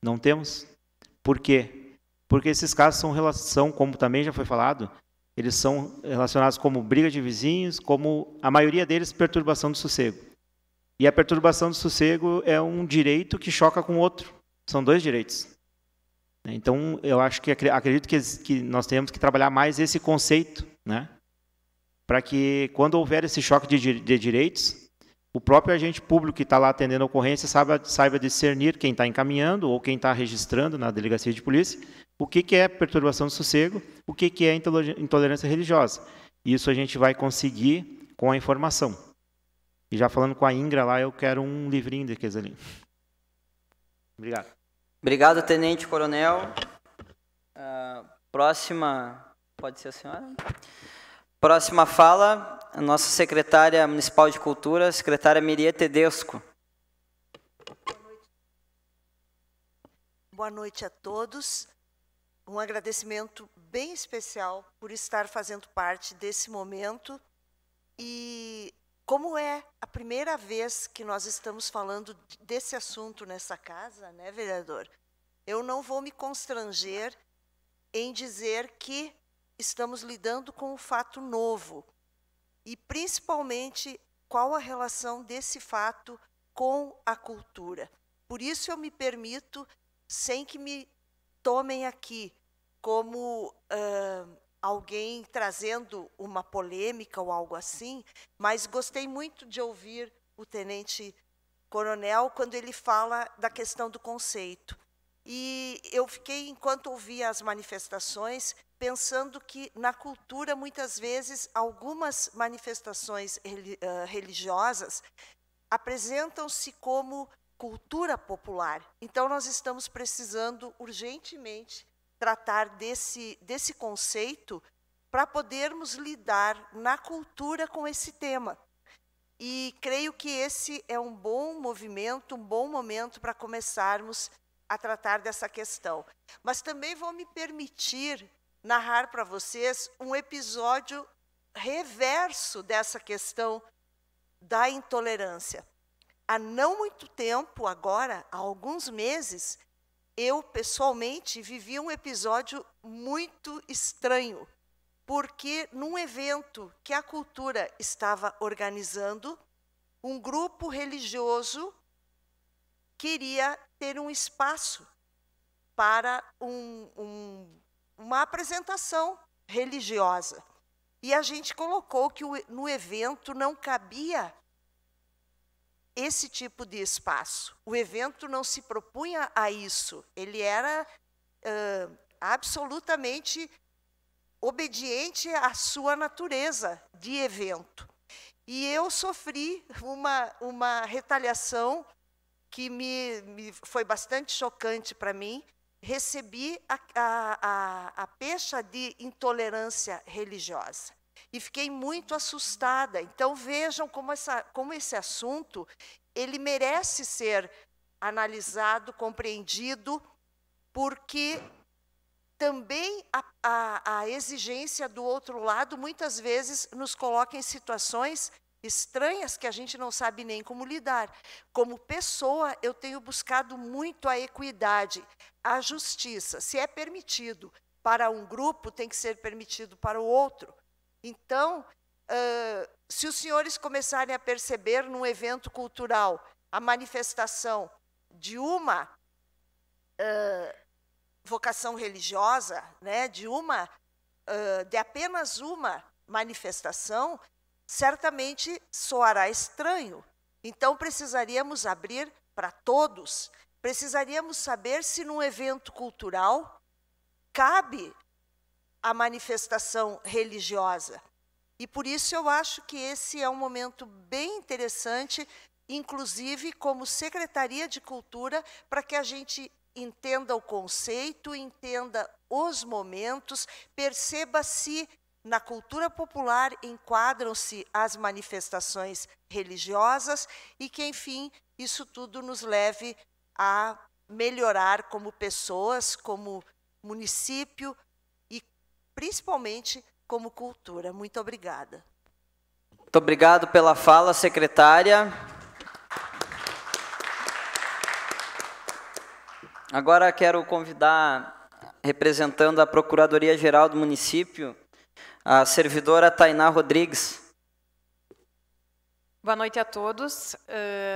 R: Não temos. Por quê? Porque esses casos são, como também já foi falado, eles são relacionados como briga de vizinhos, como a maioria deles, perturbação do sossego. E a perturbação do sossego é um direito que choca com o outro. São 2 direitos. Então, eu acho que acredito que nós temos que trabalhar mais esse conceito, né? Para que, quando houver esse choque de direitos, o próprio agente público que está lá atendendo a ocorrência saiba discernir quem está encaminhando ou quem está registrando na delegacia de polícia o que é perturbação do sossego, o que é intolerância religiosa. Isso a gente vai conseguir com a informação. E já falando com a Ingra lá, eu quero um livrinho daqueles ali. Obrigado.
B: Obrigado, Tenente Coronel. Próxima, pode ser a senhora? Próxima fala, a nossa secretária municipal de cultura, secretária Miria Tedesco.
S: Boa noite a todos. Um agradecimento bem especial por estar fazendo parte desse momento. E como é a primeira vez que nós estamos falando desse assunto nessa casa, né, vereador? Eu não vou me constranger em dizer que estamos lidando com um fato novo. E, principalmente, qual a relação desse fato com a cultura. Por isso, eu me permito, sem que me tomem aqui como alguém trazendo uma polêmica ou algo assim, mas gostei muito de ouvir o tenente-coronel quando ele fala da questão do conceito. E eu fiquei, enquanto ouvia as manifestações, pensando que, na cultura, muitas vezes, algumas manifestações religiosas apresentam-se como cultura popular. Então, nós estamos precisando, urgentemente, tratar desse conceito para podermos lidar na cultura com esse tema. E creio que esse é um bom movimento, um bom momento para começarmos a tratar dessa questão. Mas também vou me permitir narrar para vocês um episódio reverso dessa questão da intolerância. Há não muito tempo, agora, há alguns meses, eu, pessoalmente, vivi um episódio muito estranho, porque, num evento que a cultura estava organizando, um grupo religioso queria ter um espaço para uma apresentação religiosa. E a gente colocou que no evento não cabia esse tipo de espaço. O evento não se propunha a isso. Ele era absolutamente obediente à sua natureza de evento. E eu sofri uma retaliação que foi bastante chocante para mim. Recebi a pecha de intolerância religiosa. E fiquei muito assustada. Então, vejam como esse assunto ele merece ser analisado, compreendido, porque também a exigência do outro lado, muitas vezes, nos coloca em situações estranhas que a gente não sabe nem como lidar. Como pessoa, eu tenho buscado muito a equidade, a justiça. Se é permitido para um grupo, tem que ser permitido para o outro. Então, se os senhores começarem a perceber num evento cultural a manifestação de uma vocação religiosa, né, de apenas uma manifestação, certamente soará estranho. Então, precisaríamos abrir para todos. Precisaríamos saber se num evento cultural cabe a manifestação religiosa. E por isso eu acho que esse é um momento bem interessante, inclusive como Secretaria de Cultura, para que a gente entenda o conceito, entenda os momentos, perceba se na cultura popular enquadram-se as manifestações religiosas e que, enfim, isso tudo nos leve a melhorar como pessoas, como município e, principalmente, como cultura. Muito obrigada.
B: Muito obrigado pela fala, secretária. Agora quero convidar, representando a Procuradoria-Geral do município, a servidora Tainá Rodrigues.
T: Boa noite a todos.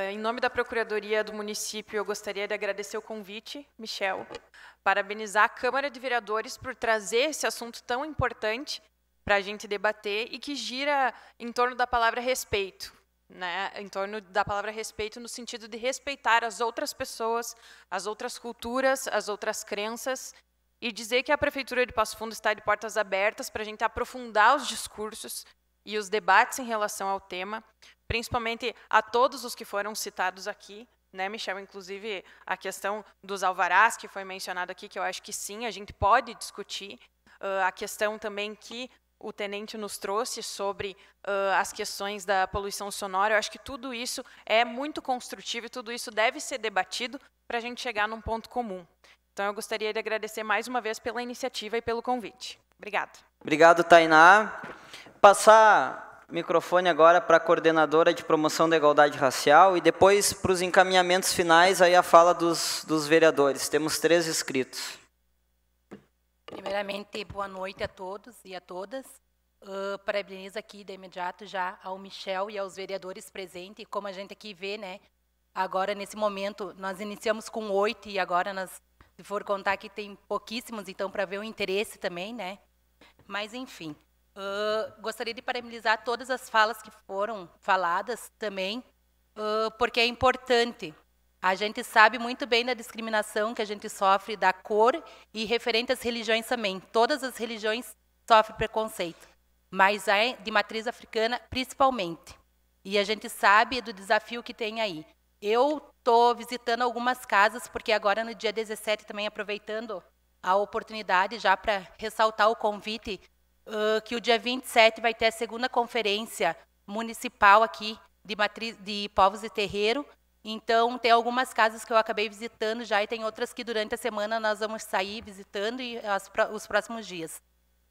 T: Em nome da Procuradoria do município, eu gostaria de agradecer o convite, Michel, parabenizar a Câmara de Vereadores por trazer esse assunto tão importante para a gente debater e que gira em torno da palavra respeito, né? Em torno da palavra respeito no sentido de respeitar as outras pessoas, as outras culturas, as outras crenças, e dizer que a Prefeitura de Passo Fundo está de portas abertas para a gente aprofundar os discursos e os debates em relação ao tema, principalmente a todos os que foram citados aqui, né, Michel? Inclusive a questão dos alvarás, que foi mencionado aqui, que eu acho que sim, a gente pode discutir, a questão também que o tenente nos trouxe sobre as questões da poluição sonora, eu acho que tudo isso é muito construtivo e tudo isso deve ser debatido para a gente chegar num ponto comum. Então, eu gostaria de agradecer mais uma vez pela iniciativa e pelo convite. Obrigada.
B: Obrigado, Tainá. Passar o microfone agora para a coordenadora de promoção da igualdade racial e depois para os encaminhamentos finais, aí a fala dos vereadores. Temos 3 inscritos.
U: Primeiramente, boa noite a todos e a todas. Parabenizo aqui de imediato já ao Michel e aos vereadores presentes. Como a gente aqui vê, né? Agora, nesse momento, nós iniciamos com 8 e agora, se for contar aqui, tem pouquíssimos, então, para ver o interesse também, né? Mas, enfim, gostaria de parabenizar todas as falas que foram faladas também, porque é importante. A gente sabe muito bem da discriminação que a gente sofre da cor e referente às religiões também. Todas as religiões sofrem preconceito, mas a de matriz africana principalmente. E a gente sabe do desafio que tem aí. Eu estou visitando algumas casas, porque agora no dia 17, também aproveitando a oportunidade já para ressaltar o convite, que o dia 27 vai ter a 2ª conferência municipal aqui de povos e terreiro. Então, tem algumas casas que eu acabei visitando já e tem outras que durante a semana nós vamos sair visitando e os próximos dias.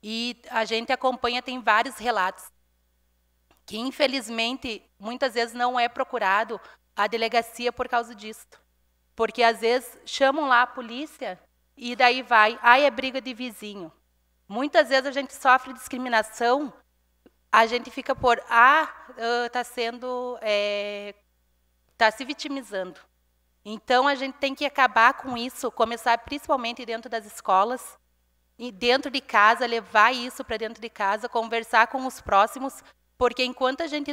U: E a gente acompanha, tem vários relatos que, infelizmente, muitas vezes não é procurado a delegacia por causa disso. Porque, às vezes, chamam lá a polícia e daí vai, é briga de vizinho. Muitas vezes a gente sofre discriminação, a gente fica por, está se vitimizando. Então, a gente tem que acabar com isso, começar principalmente dentro das escolas, e dentro de casa, levar isso para dentro de casa, conversar com os próximos, porque enquanto a gente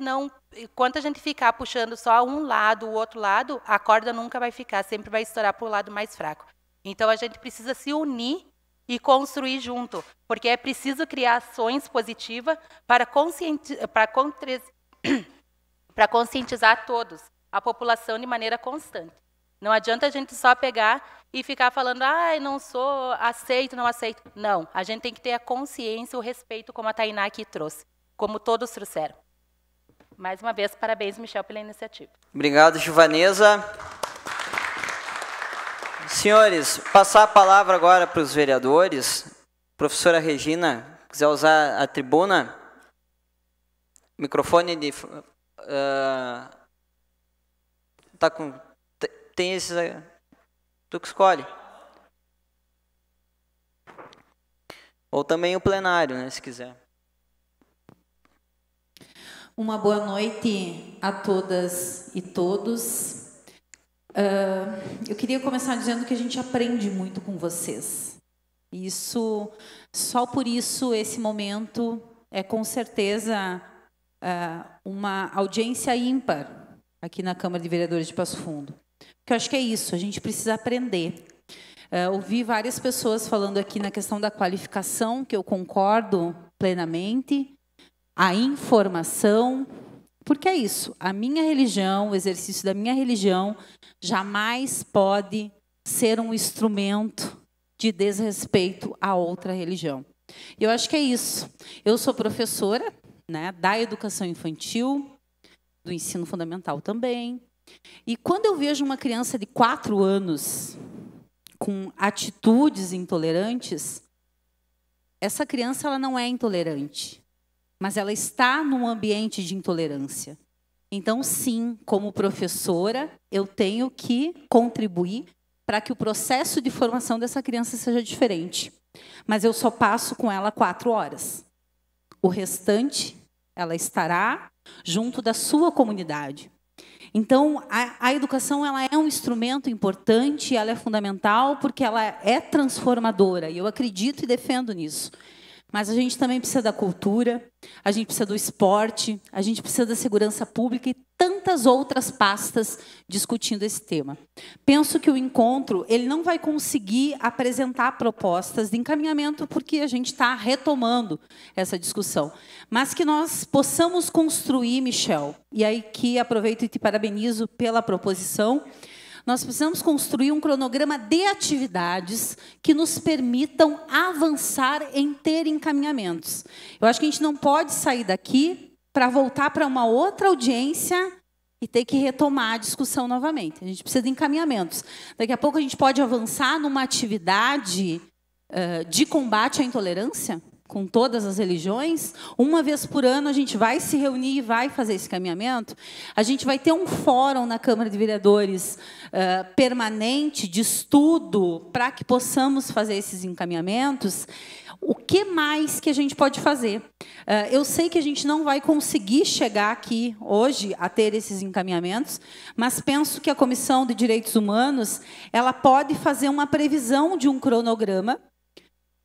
U: ficar puxando só um lado, o outro lado, a corda nunca vai ficar, sempre vai estourar para o lado mais fraco. Então, a gente precisa se unir e construir junto, porque é preciso criar ações positivas para conscientizar todos, a população de maneira constante. Não adianta a gente só pegar e ficar falando, não sou, aceito, não aceito. Não, a gente tem que ter a consciência, o respeito, como a Tainá aqui trouxe, como todos trouxeram. Mais uma vez, parabéns, Michel, pela iniciativa.
B: Obrigado, Givanesa. Senhores, passar a palavra agora para os vereadores. Professora Regina, quiser usar a tribuna, microfone de... tem esses aí. Tu que escolhe. Ou também o plenário, né, se quiser.
V: Uma boa noite a todas e todos. Eu queria começar dizendo que a gente aprende muito com vocês. Isso, só por isso, esse momento é com certeza uma audiência ímpar aqui na Câmara de Vereadores de Passo Fundo. Porque eu acho que é isso, a gente precisa aprender. Ouvi várias pessoas falando aqui na questão da qualificação, que eu concordo plenamente, a informação, porque é isso, a minha religião, o exercício da minha religião, jamais pode ser um instrumento de desrespeito a outra religião. Eu acho que é isso. Eu sou professora, né, da educação infantil, do ensino fundamental também. E quando eu vejo uma criança de 4 anos com atitudes intolerantes, essa criança ela não é intolerante, mas ela está num ambiente de intolerância. Então, sim, como professora, eu tenho que contribuir para que o processo de formação dessa criança seja diferente. Mas eu só passo com ela 4 horas. O restante, ela estará junto da sua comunidade. Então, a educação ela é um instrumento importante, ela é fundamental, porque ela é transformadora, e eu acredito e defendo nisso. Mas a gente também precisa da cultura, a gente precisa do esporte, a gente precisa da segurança pública e tantas outras pastas discutindo esse tema. Penso que o encontro ele não vai conseguir apresentar propostas de encaminhamento, porque a gente está retomando essa discussão. Mas que nós possamos construir, Michel, e aí que aproveito e te parabenizo pela proposição, Nós precisamos construir um cronograma de atividades que nos permitam avançar em ter encaminhamentos. Eu acho que a gente não pode sair daqui para voltar para uma outra audiência e ter que retomar a discussão novamente. A gente precisa de encaminhamentos. Daqui a pouco a gente pode avançar numa atividade de combate à intolerância, com todas as religiões. Uma vez por ano a gente vai se reunir e vai fazer esse caminhamento. A gente vai ter um fórum na Câmara de Vereadores permanente de estudo para que possamos fazer esses encaminhamentos. O que mais que a gente pode fazer? Eu sei que a gente não vai conseguir chegar aqui hoje a ter esses encaminhamentos, mas penso que a Comissão de Direitos Humanos ela pode fazer uma previsão de um cronograma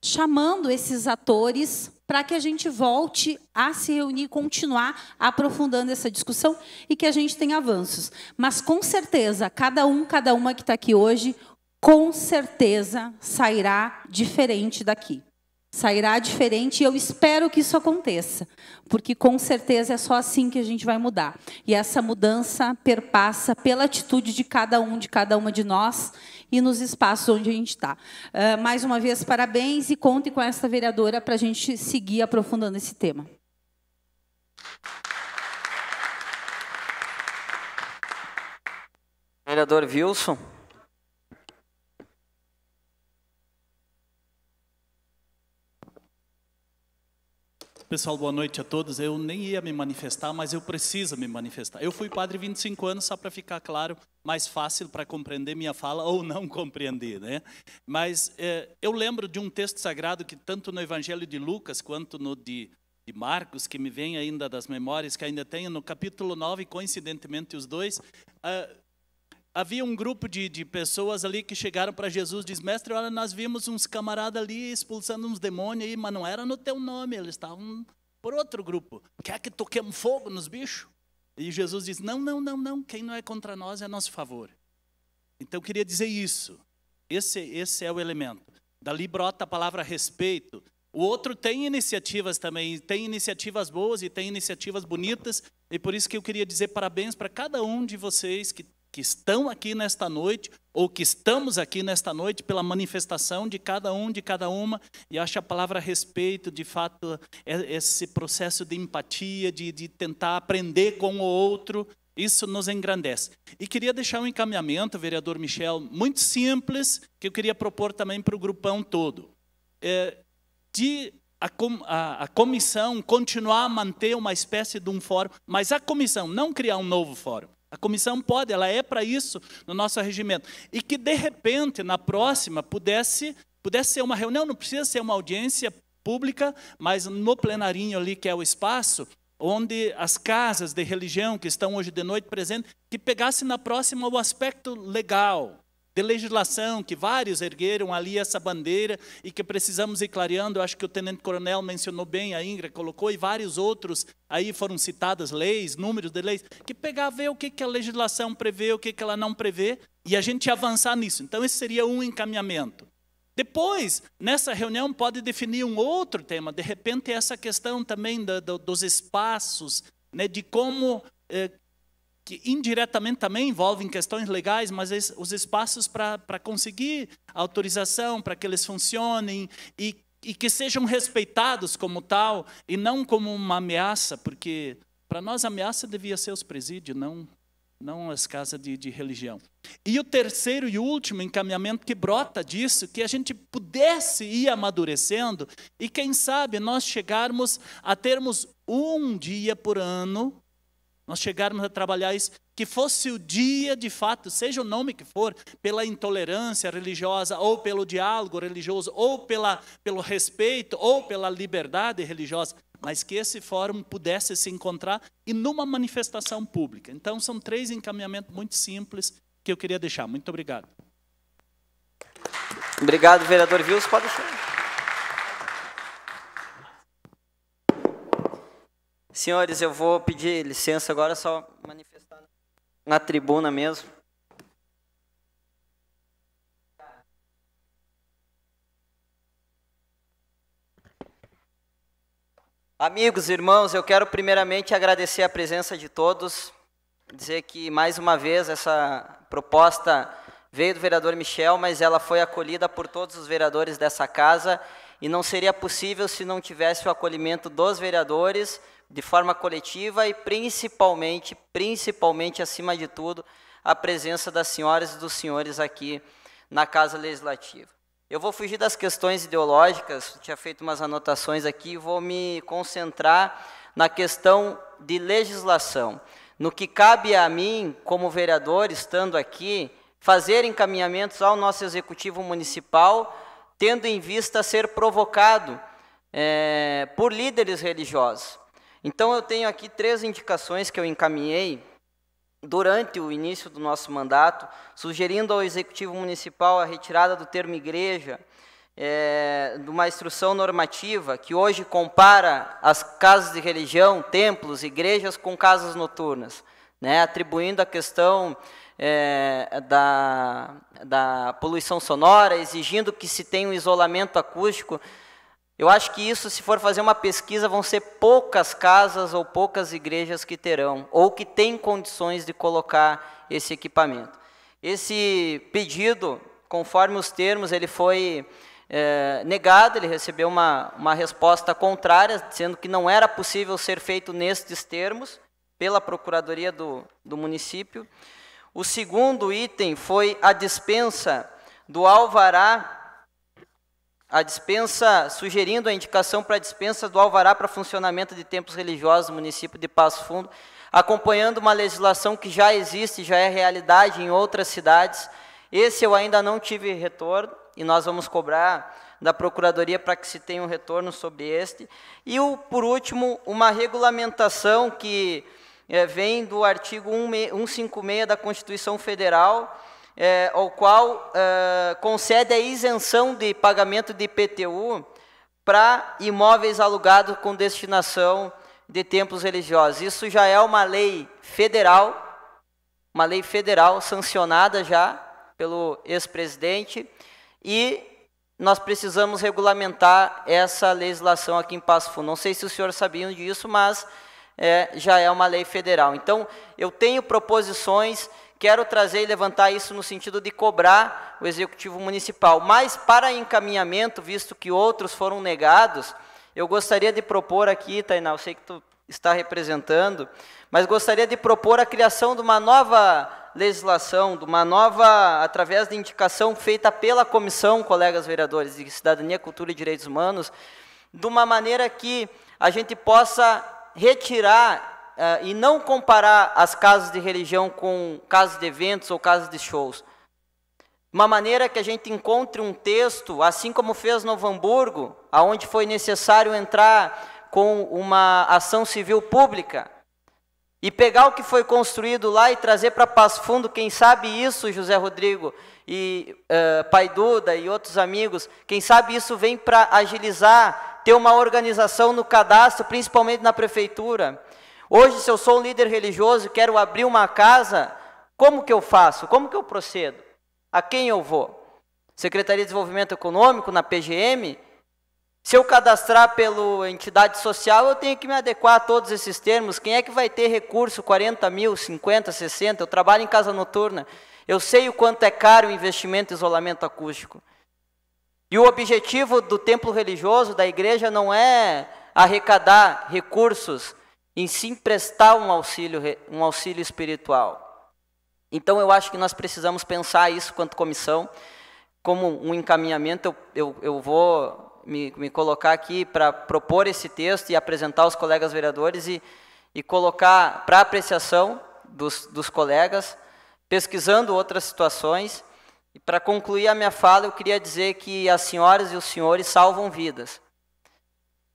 V: chamando esses atores para que a gente volte a se reunir e continuar aprofundando essa discussão e que a gente tenha avanços. Mas, com certeza, cada uma que está aqui hoje, com certeza, sairá diferente daqui. Sairá diferente e eu espero que isso aconteça, porque, com certeza, é só assim que a gente vai mudar. E essa mudança perpassa pela atitude de cada uma de nós e nos espaços onde a gente está. Mais uma vez, parabéns e conte com essa vereadora para a gente seguir aprofundando esse tema.
B: Vereador Wilson.
A: Pessoal, boa noite a todos. Eu nem ia me manifestar, mas eu preciso me manifestar. Eu fui padre 25 anos, só para ficar claro, mais fácil para compreender minha fala ou não compreender, né? Mas eu lembro de um texto sagrado que tanto no Evangelho de Lucas quanto no de Marcos, que me vem ainda das memórias, que ainda tenho, no capítulo 9, coincidentemente os dois, havia um grupo de pessoas ali que chegaram para Jesus e diz: mestre, olha, nós vimos uns camaradas ali expulsando uns demônios aí, mas não era no teu nome, eles estavam por outro grupo. Quer que toquemos fogo nos bichos? E Jesus diz: não, não, não, não, quem não é contra nós é a nosso favor. Então eu queria dizer isso, esse é o elemento. Dali brota a palavra respeito. O outro tem iniciativas também, tem iniciativas boas e tem iniciativas bonitas, e por isso que eu queria dizer parabéns para cada um de vocês que estão aqui nesta noite, ou que estamos aqui nesta noite, pela manifestação de cada um, de cada uma, e acho a palavra respeito, de fato, esse processo de empatia, de tentar aprender com o outro, isso nos engrandece. E queria deixar um encaminhamento, vereador Michel, muito simples, que eu queria propor também para o grupão todo. A comissão continuar a manter uma espécie de um fórum, mas a comissão não criar um novo fórum. A comissão pode, ela é para isso no nosso regimento. E que, de repente, na próxima, pudesse ser uma reunião, não precisa ser uma audiência pública, mas no plenarinho ali, que é o espaço, onde as casas de religião que estão hoje de noite presentes, que pegasse na próxima o aspecto legal, de legislação, que vários ergueram ali essa bandeira e que precisamos ir clareando. Eu acho que o tenente-coronel mencionou bem, a Ingrid colocou, e vários outros, aí foram citadas leis, números de leis, que pegar, ver o que a legislação prevê, o que ela não prevê, e a gente avançar nisso. Então, esse seria um encaminhamento. Depois, nessa reunião, pode definir um outro tema, de repente essa questão também dos espaços, né, de como... que indiretamente também envolvem questões legais, mas os espaços para conseguir autorização, para que eles funcionem e que sejam respeitados como tal, e não como uma ameaça, porque para nós a ameaça devia ser os presídios, não as casas de religião. E o terceiro e último encaminhamento que brota disso, que a gente pudesse ir amadurecendo, e quem sabe nós chegarmos a termos um dia por ano, nós chegarmos a trabalhar isso, que fosse o dia de fato, seja o nome que for, pela intolerância religiosa, ou pelo diálogo religioso, ou pelo respeito, ou pela liberdade religiosa, mas que esse fórum pudesse se encontrar e numa manifestação pública. Então, são 3 encaminhamentos muito simples que eu queria deixar. Muito obrigado.
B: Obrigado, vereador Wilson. Pode deixar. Senhores, eu vou pedir licença agora, só manifestar na tribuna mesmo. Amigos, irmãos, eu quero primeiramente agradecer a presença de todos. dizer que, mais uma vez, essa proposta veio do vereador Michel, mas ela foi acolhida por todos os vereadores dessa casa, e não seria possível se não tivesse o acolhimento dos vereadores, de forma coletiva, e principalmente, acima de tudo, a presença das senhoras e dos senhores aqui na Casa Legislativa. Eu vou fugir das questões ideológicas, tinha feito umas anotações aqui, vou me concentrar na questão de legislação. No que cabe a mim, como vereador, estando aqui, fazer encaminhamentos ao nosso Executivo Municipal, tendo em vista ser provocado por líderes religiosos. Então, eu tenho aqui 3 indicações que eu encaminhei durante o início do nosso mandato, sugerindo ao Executivo Municipal a retirada do termo igreja, de uma instrução normativa que hoje compara as casas de religião, templos, igrejas com casas noturnas, né, atribuindo a questão da poluição sonora, exigindo que se tenha um isolamento acústico. Eu acho que isso, se for fazer uma pesquisa, vão ser poucas casas ou poucas igrejas que terão, ou que têm condições de colocar esse equipamento. Esse pedido, conforme os termos, ele foi negado, ele recebeu uma resposta contrária, dizendo que não era possível ser feito nestes termos, pela Procuradoria do município. O segundo item foi a dispensa do alvará, sugerindo a indicação para a dispensa do alvará para funcionamento de templos religiosos no município de Passo Fundo, acompanhando uma legislação que já existe, já é realidade em outras cidades. Esse eu ainda não tive retorno, e nós vamos cobrar da Procuradoria para que se tenha um retorno sobre este. E, por último, uma regulamentação que vem do artigo 156 da Constituição Federal, ao qual concede a isenção de pagamento de IPTU para imóveis alugados com destinação de templos religiosos. Isso já é uma lei federal sancionada já pelo ex-presidente, e nós precisamos regulamentar essa legislação aqui em Passo Fundo. Não sei se os senhores sabiam disso, mas já é uma lei federal. Então, eu tenho proposições, quero trazer e levantar isso no sentido de cobrar o Executivo Municipal. Mas, para encaminhamento, visto que outros foram negados, eu gostaria de propor aqui, Tainá, eu sei que tu está representando, mas gostaria de propor a criação de uma nova legislação, através de indicação feita pela Comissão, colegas vereadores, de Cidadania, Cultura e Direitos Humanos, de uma maneira que a gente possa retirar e não comparar as casas de religião com casas de eventos ou casas de shows. Uma maneira que a gente encontre um texto, assim como fez Novo Hamburgo, onde foi necessário entrar com uma ação civil pública, e pegar o que foi construído lá e trazer para Passo Fundo. Quem sabe isso, José Rodrigo e Pai Duda e outros amigos, quem sabe isso vem para agilizar, ter uma organização no cadastro, principalmente na prefeitura. Hoje, se eu sou um líder religioso e quero abrir uma casa, como que eu faço? Como que eu procedo? A quem eu vou? Secretaria de Desenvolvimento Econômico, na PGM? Se eu cadastrar pela entidade social, eu tenho que me adequar a todos esses termos. Quem é que vai ter recurso, 40 mil, 50, 60? Eu trabalho em casa noturna. Eu sei o quanto é caro o investimento em isolamento acústico. E o objetivo do templo religioso, da igreja, não é arrecadar recursos, em sim prestar um auxílio espiritual. Então, eu acho que nós precisamos pensar isso quanto comissão, como um encaminhamento. Eu vou me colocar aqui para propor esse texto e apresentar aos colegas vereadores e colocar para apreciação dos colegas, pesquisando outras situações. E para concluir a minha fala, eu queria dizer que as senhoras e os senhores salvam vidas.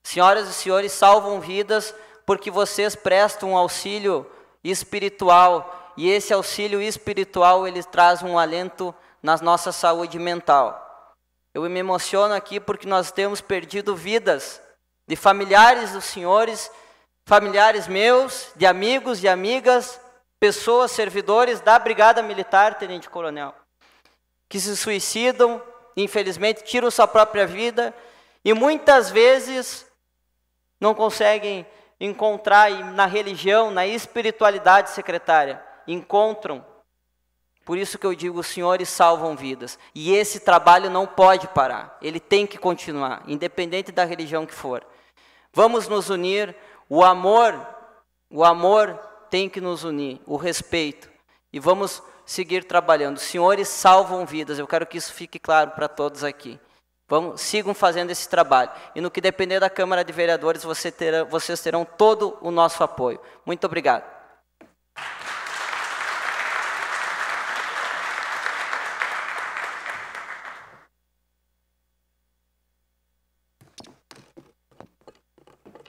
B: Senhoras e senhores salvam vidas porque vocês prestam um auxílio espiritual, e esse auxílio espiritual ele traz um alento na nossa saúde mental. Eu me emociono aqui porque nós temos perdido vidas de familiares dos senhores, familiares meus, de amigos e amigas, pessoas, servidores da Brigada Militar, Tenente Coronel, que se suicidam, infelizmente, tiram sua própria vida e muitas vezes não conseguem encontrar na religião, na espiritualidade, secretária, encontram. Por isso que eu digo, os senhores salvam vidas. E esse trabalho não pode parar, ele tem que continuar, independente da religião que for. Vamos nos unir, o amor tem que nos unir, o respeito. E vamos seguir trabalhando. Os senhores salvam vidas, eu quero que isso fique claro para todos aqui. Sigam fazendo esse trabalho. E no que depender da Câmara de Vereadores, vocês terão todo o nosso apoio. Muito obrigado.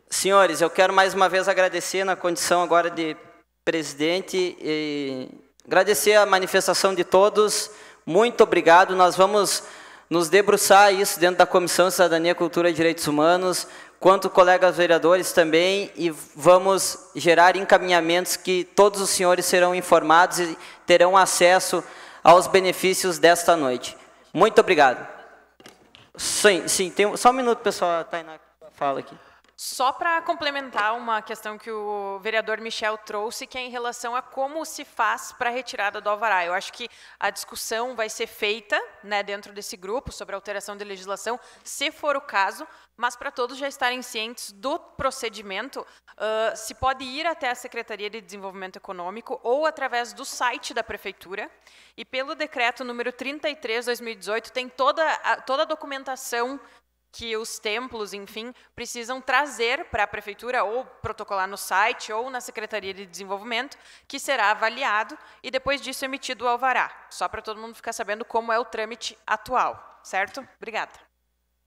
B: Senhores, eu quero mais uma vez agradecer na condição agora de presidente e agradecer a manifestação de todos. Muito obrigado. Nós vamos nos debruçar isso dentro da Comissão de Cidadania, Cultura e Direitos Humanos, quanto colegas vereadores também, e vamos gerar encaminhamentos que todos os senhores serão informados e terão acesso aos benefícios desta noite. Muito obrigado. Sim, tem só um minuto, pessoal, a Tainá fala aqui.
T: Só para complementar uma questão que o vereador Michel trouxe, que é em relação a como se faz para a retirada do alvará. Eu acho que a discussão vai ser feita, né, dentro desse grupo sobre alteração de legislação, se for o caso, mas para todos já estarem cientes do procedimento, se pode ir até a Secretaria de Desenvolvimento Econômico ou através do site da Prefeitura, e pelo decreto número 33/2018 tem toda a documentação que os templos, enfim, precisam trazer para a Prefeitura, ou protocolar no site, ou na Secretaria de Desenvolvimento, que será avaliado, e depois disso emitido o alvará. Só para todo mundo ficar sabendo como é o trâmite atual, certo? Obrigada.